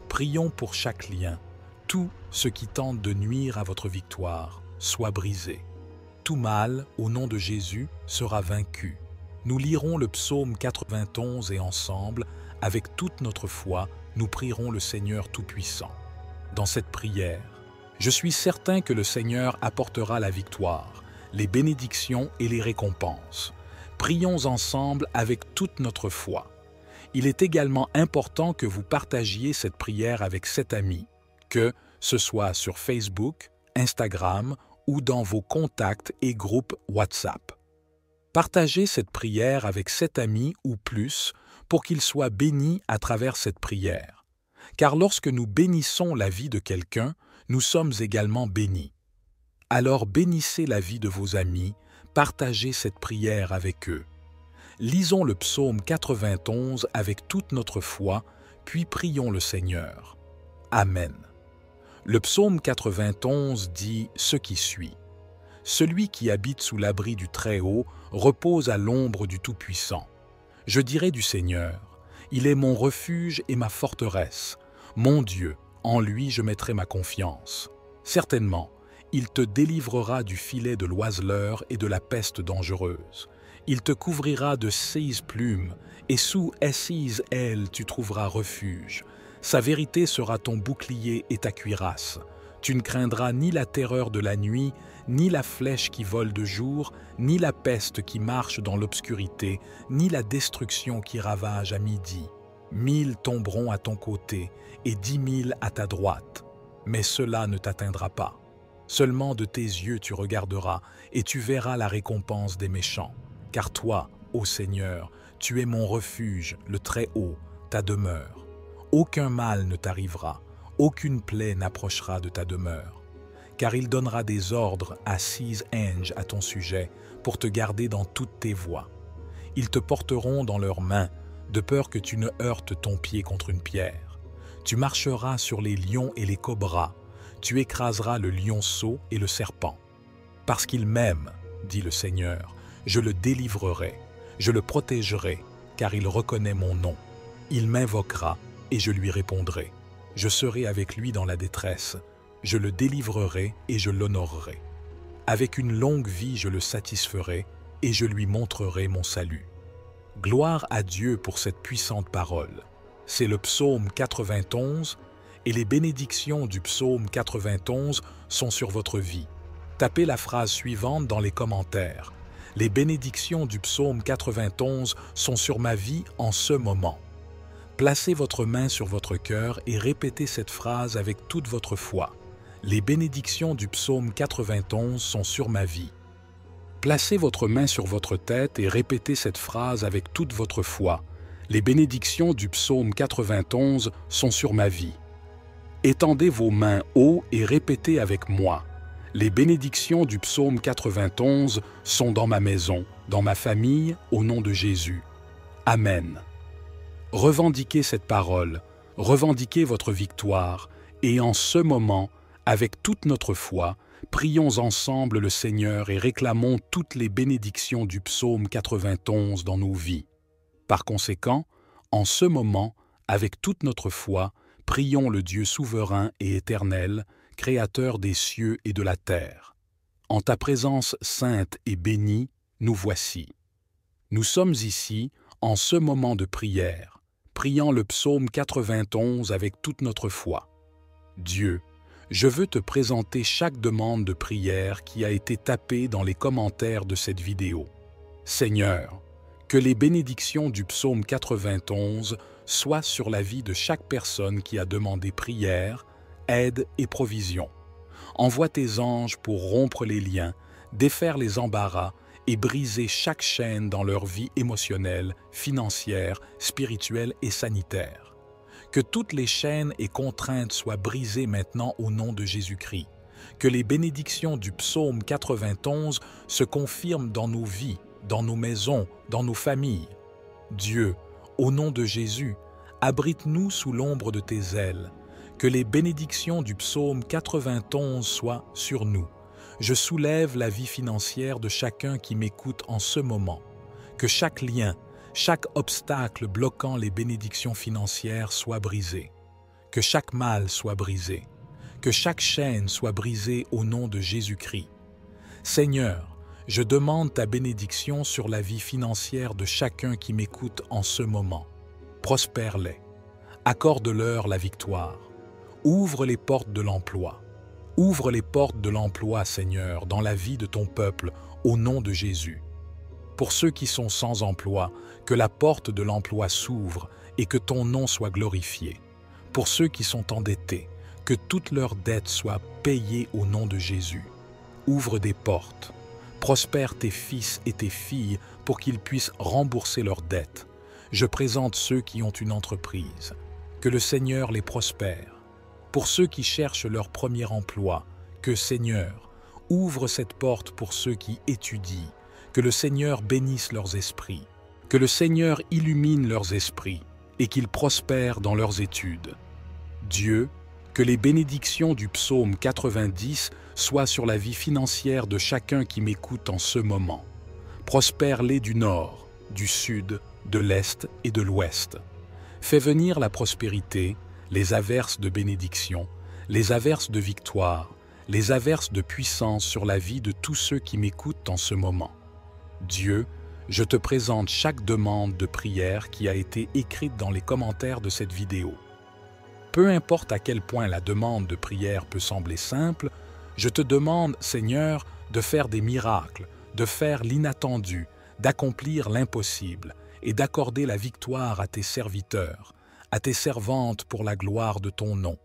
Prions pour chaque lien. Tout ce qui tente de nuire à votre victoire soit brisé. Tout mal, au nom de Jésus, sera vaincu. Nous lirons le psaume 91 et ensemble, avec toute notre foi, nous prierons le Seigneur Tout-Puissant. Dans cette prière, je suis certain que le Seigneur apportera la victoire, les bénédictions et les récompenses. Prions ensemble avec toute notre foi. Il est également important que vous partagiez cette prière avec 7 amis, que ce soit sur Facebook, Instagram ou dans vos contacts et groupes WhatsApp. Partagez cette prière avec 7 amis ou plus pour qu'ils soient bénis à travers cette prière. Car lorsque nous bénissons la vie de quelqu'un, nous sommes également bénis. Alors bénissez la vie de vos amis, partagez cette prière avec eux. Lisons le psaume 91 avec toute notre foi, puis prions le Seigneur. Amen. Le psaume 91 dit ce qui suit. « Celui qui habite sous l'abri du Très-Haut repose à l'ombre du Tout-Puissant. Je dirai du Seigneur, il est mon refuge et ma forteresse. Mon Dieu, en lui je mettrai ma confiance. Certainement, il te délivrera du filet de l'oiseleur et de la peste dangereuse. Il te couvrira de ses plumes, et sous ses ailes tu trouveras refuge. Sa vérité sera ton bouclier et ta cuirasse. Tu ne craindras ni la terreur de la nuit, ni la flèche qui vole de jour, ni la peste qui marche dans l'obscurité, ni la destruction qui ravage à midi. 1000 tomberont à ton côté et 10 000 à ta droite, mais cela ne t'atteindra pas. Seulement de tes yeux tu regarderas et tu verras la récompense des méchants. Car toi, ô Seigneur, tu es mon refuge, le Très-Haut, ta demeure. Aucun mal ne t'arrivera, aucune plaie n'approchera de ta demeure. Car il donnera des ordres à 6 anges à ton sujet pour te garder dans toutes tes voies. Ils te porteront dans leurs mains, de peur que tu ne heurtes ton pied contre une pierre. Tu marcheras sur les lions et les cobras, tu écraseras le lionceau et le serpent. Parce qu'il m'aime, dit le Seigneur, je le délivrerai, je le protégerai, car il reconnaît mon nom. Il m'invoquera et je lui répondrai. Je serai avec lui dans la détresse, je le délivrerai et je l'honorerai. Avec une longue vie je le satisferai et je lui montrerai mon salut. Gloire à Dieu pour cette puissante parole. C'est le psaume 91 et les bénédictions du psaume 91 sont sur votre vie. Tapez la phrase suivante dans les commentaires. Les bénédictions du psaume 91 sont sur ma vie en ce moment. Placez votre main sur votre cœur et répétez cette phrase avec toute votre foi. Les bénédictions du psaume 91 sont sur ma vie. Placez votre main sur votre tête et répétez cette phrase avec toute votre foi. Les bénédictions du psaume 91 sont sur ma vie. Étendez vos mains haut et répétez avec moi. Les bénédictions du psaume 91 sont dans ma maison, dans ma famille, au nom de Jésus. Amen. Revendiquez cette parole, revendiquez votre victoire, et en ce moment, avec toute notre foi, prions ensemble le Seigneur et réclamons toutes les bénédictions du psaume 91 dans nos vies. Par conséquent, en ce moment, avec toute notre foi, prions le Dieu souverain et éternel, Créateur des cieux et de la terre. En ta présence sainte et bénie, nous voici. Nous sommes ici, en ce moment de prière, priant le psaume 91 avec toute notre foi. Dieu, je veux te présenter chaque demande de prière qui a été tapée dans les commentaires de cette vidéo. Seigneur, que les bénédictions du psaume 91 soient sur la vie de chaque personne qui a demandé prière, aide et provision. Envoie tes anges pour rompre les liens, défaire les embarras et briser chaque chaîne dans leur vie émotionnelle, financière, spirituelle et sanitaire. Que toutes les chaînes et contraintes soient brisées maintenant au nom de Jésus-Christ. Que les bénédictions du psaume 91 se confirment dans nos vies, dans nos maisons, dans nos familles. Dieu, au nom de Jésus, abrite-nous sous l'ombre de tes ailes. Que les bénédictions du psaume 91 soient sur nous. Je soulève la vie financière de chacun qui m'écoute en ce moment. Que chaque lien, chaque obstacle bloquant les bénédictions financières soit brisé. Que chaque mal soit brisé. Que chaque chaîne soit brisée au nom de Jésus-Christ. Seigneur, je demande ta bénédiction sur la vie financière de chacun qui m'écoute en ce moment. Prospère-les. Accorde-leur la victoire. Ouvre les portes de l'emploi. Ouvre les portes de l'emploi, Seigneur, dans la vie de ton peuple, au nom de Jésus. Pour ceux qui sont sans emploi, que la porte de l'emploi s'ouvre et que ton nom soit glorifié. Pour ceux qui sont endettés, que toutes leurs dettes soient payées au nom de Jésus. Ouvre des portes. Prospère tes fils et tes filles pour qu'ils puissent rembourser leurs dettes. Je présente ceux qui ont une entreprise. Que le Seigneur les prospère. Pour ceux qui cherchent leur premier emploi, que Seigneur, ouvre cette porte pour ceux qui étudient, que le Seigneur bénisse leurs esprits, que le Seigneur illumine leurs esprits et qu'ils prospèrent dans leurs études. Dieu, que les bénédictions du psaume 90 soient sur la vie financière de chacun qui m'écoute en ce moment. Prospère-les du nord, du sud, de l'est et de l'ouest. Fais venir la prospérité, les averses de bénédiction, les averses de victoire, les averses de puissance sur la vie de tous ceux qui m'écoutent en ce moment. Dieu, je te présente chaque demande de prière qui a été écrite dans les commentaires de cette vidéo. Peu importe à quel point la demande de prière peut sembler simple, je te demande, Seigneur, de faire des miracles, de faire l'inattendu, d'accomplir l'impossible et d'accorder la victoire à tes serviteurs, à tes servantes pour la gloire de ton nom.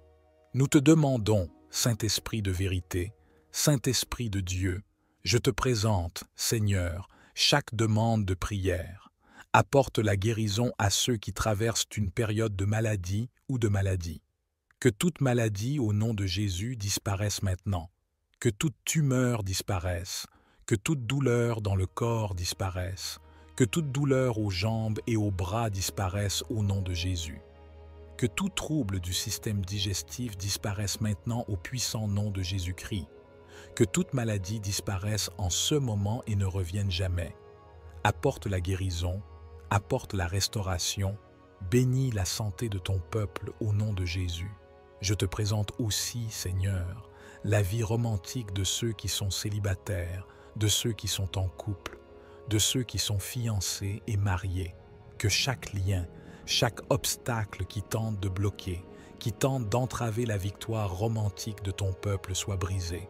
Nous te demandons, Saint-Esprit de vérité, Saint-Esprit de Dieu, je te présente, Seigneur, chaque demande de prière. Apporte la guérison à ceux qui traversent une période de maladie ou de maladie. Que toute maladie au nom de Jésus disparaisse maintenant. Que toute tumeur disparaisse. Que toute douleur dans le corps disparaisse. Que toute douleur aux jambes et aux bras disparaisse au nom de Jésus. Que tout trouble du système digestif disparaisse maintenant au puissant nom de Jésus-Christ. Que toute maladie disparaisse en ce moment et ne revienne jamais. Apporte la guérison, apporte la restauration, bénis la santé de ton peuple au nom de Jésus. Je te présente aussi, Seigneur, la vie romantique de ceux qui sont célibataires, de ceux qui sont en couple, de ceux qui sont fiancés et mariés. Que chaque lien, chaque obstacle qui tente de bloquer, qui tentent d'entraver la victoire romantique de ton peuple soient brisés.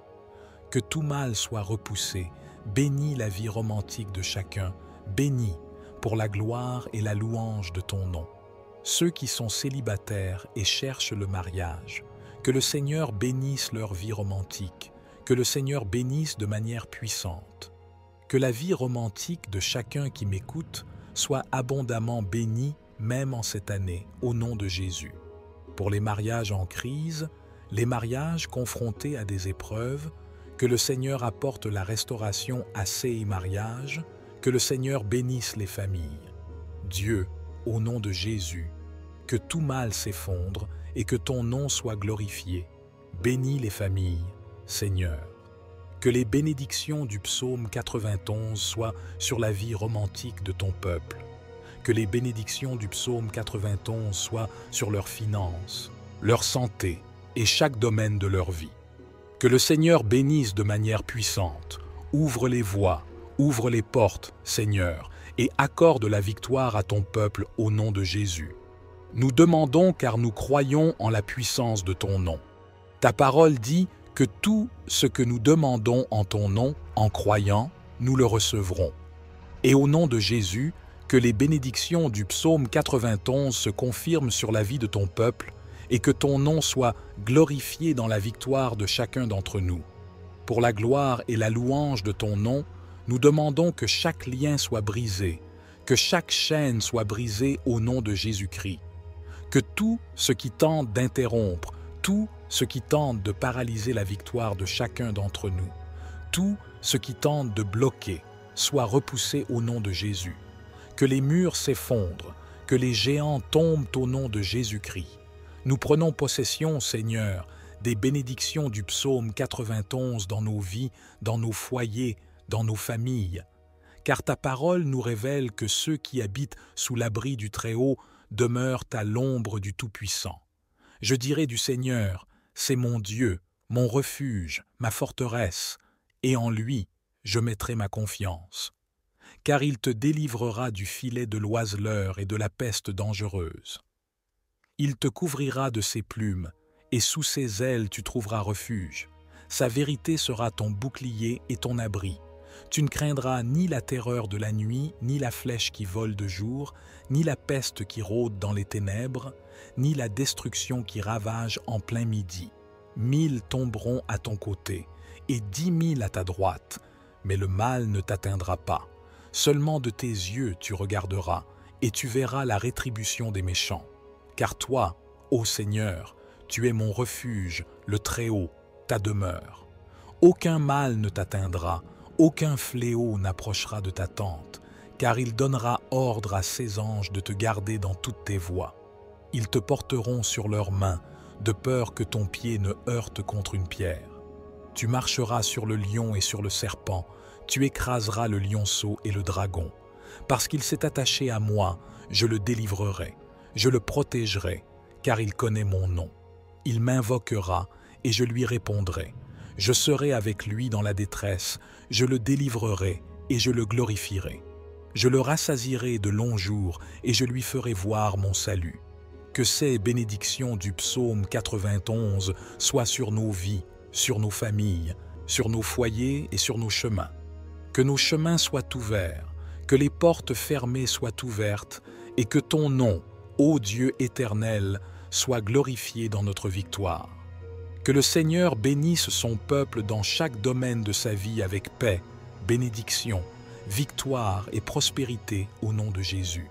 Que tout mal soit repoussé. Bénis la vie romantique de chacun. Bénis pour la gloire et la louange de ton nom. Ceux qui sont célibataires et cherchent le mariage, que le Seigneur bénisse leur vie romantique, que le Seigneur bénisse de manière puissante. Que la vie romantique de chacun qui m'écoute soit abondamment bénie, même en cette année, au nom de Jésus. Pour les mariages en crise, les mariages confrontés à des épreuves, que le Seigneur apporte la restauration à ces mariages, que le Seigneur bénisse les familles. Dieu, au nom de Jésus, que tout mal s'effondre et que ton nom soit glorifié. Bénis les familles, Seigneur. Que les bénédictions du psaume 91 soient sur la vie romantique de ton peuple. Que les bénédictions du psaume 91 soient sur leurs finances, leur santé et chaque domaine de leur vie. Que le Seigneur bénisse de manière puissante, ouvre les voies, ouvre les portes, Seigneur, et accorde la victoire à ton peuple au nom de Jésus. Nous demandons car nous croyons en la puissance de ton nom. Ta parole dit que tout ce que nous demandons en ton nom, en croyant, nous le recevrons. Et au nom de Jésus, que les bénédictions du psaume 91 se confirment sur la vie de ton peuple et que ton nom soit glorifié dans la victoire de chacun d'entre nous. Pour la gloire et la louange de ton nom, nous demandons que chaque lien soit brisé, que chaque chaîne soit brisée au nom de Jésus-Christ, que tout ce qui tente d'interrompre, tout ce qui tente de paralyser la victoire de chacun d'entre nous, tout ce qui tente de bloquer, soit repoussé au nom de Jésus, que les murs s'effondrent, que les géants tombent au nom de Jésus-Christ. Nous prenons possession, Seigneur, des bénédictions du psaume 91 dans nos vies, dans nos foyers, dans nos familles. Car ta parole nous révèle que ceux qui habitent sous l'abri du Très-Haut demeurent à l'ombre du Tout-Puissant. Je dirai du Seigneur, c'est mon Dieu, mon refuge, ma forteresse, et en lui je mettrai ma confiance. Car il te délivrera du filet de l'oiseleur et de la peste dangereuse. Il te couvrira de ses plumes, et sous ses ailes tu trouveras refuge. Sa vérité sera ton bouclier et ton abri. Tu ne craindras ni la terreur de la nuit, ni la flèche qui vole de jour, ni la peste qui rôde dans les ténèbres, ni la destruction qui ravage en plein midi. 1000 tomberont à ton côté, et 10 000 à ta droite, mais le mal ne t'atteindra pas. Seulement de tes yeux tu regarderas, et tu verras la rétribution des méchants. Car toi, ô Seigneur, tu es mon refuge, le Très-Haut, ta demeure. Aucun mal ne t'atteindra, aucun fléau n'approchera de ta tente, car il donnera ordre à ses anges de te garder dans toutes tes voies. Ils te porteront sur leurs mains, de peur que ton pied ne heurte contre une pierre. Tu marcheras sur le lion et sur le serpent, tu écraseras le lionceau et le dragon. Parce qu'il s'est attaché à moi, je le délivrerai, je le protégerai, car il connaît mon nom. Il m'invoquera et je lui répondrai. Je serai avec lui dans la détresse, je le délivrerai et je le glorifierai. Je le rassasierai de longs jours et je lui ferai voir mon salut. Que ces bénédictions du psaume 91 soient sur nos vies, sur nos familles, sur nos foyers et sur nos chemins. Que nos chemins soient ouverts, que les portes fermées soient ouvertes et que ton nom, ô Dieu éternel, soit glorifié dans notre victoire. Que le Seigneur bénisse son peuple dans chaque domaine de sa vie avec paix, bénédiction, victoire et prospérité au nom de Jésus.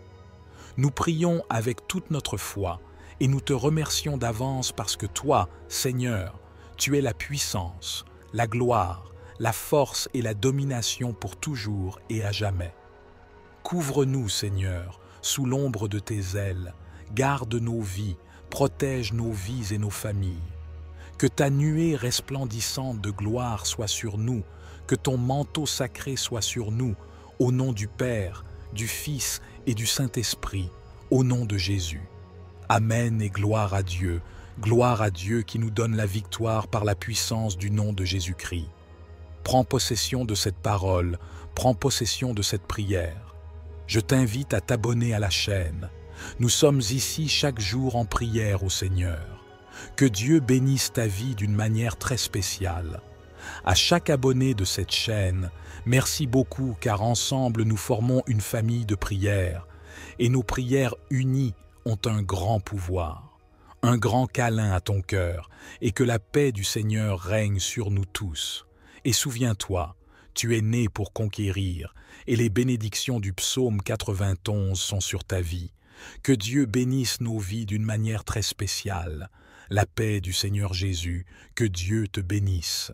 Nous prions avec toute notre foi et nous te remercions d'avance parce que toi, Seigneur, tu es la puissance, la gloire, la force et la domination pour toujours et à jamais. Couvre-nous, Seigneur, sous l'ombre de tes ailes, garde nos vies, protège nos vies et nos familles. Que ta nuée resplendissante de gloire soit sur nous, que ton manteau sacré soit sur nous, au nom du Père, du Fils et du Saint-Esprit, au nom de Jésus. Amen et gloire à Dieu qui nous donne la victoire par la puissance du nom de Jésus-Christ. Prends possession de cette parole, prends possession de cette prière. Je t'invite à t'abonner à la chaîne. Nous sommes ici chaque jour en prière au Seigneur. Que Dieu bénisse ta vie d'une manière très spéciale. À chaque abonné de cette chaîne, merci beaucoup car ensemble nous formons une famille de prières et nos prières unies ont un grand pouvoir. Un grand câlin à ton cœur et que la paix du Seigneur règne sur nous tous. Et souviens-toi, tu es né pour conquérir et les bénédictions du psaume 91 sont sur ta vie. Que Dieu bénisse nos vies d'une manière très spéciale. La paix du Seigneur Jésus, que Dieu te bénisse.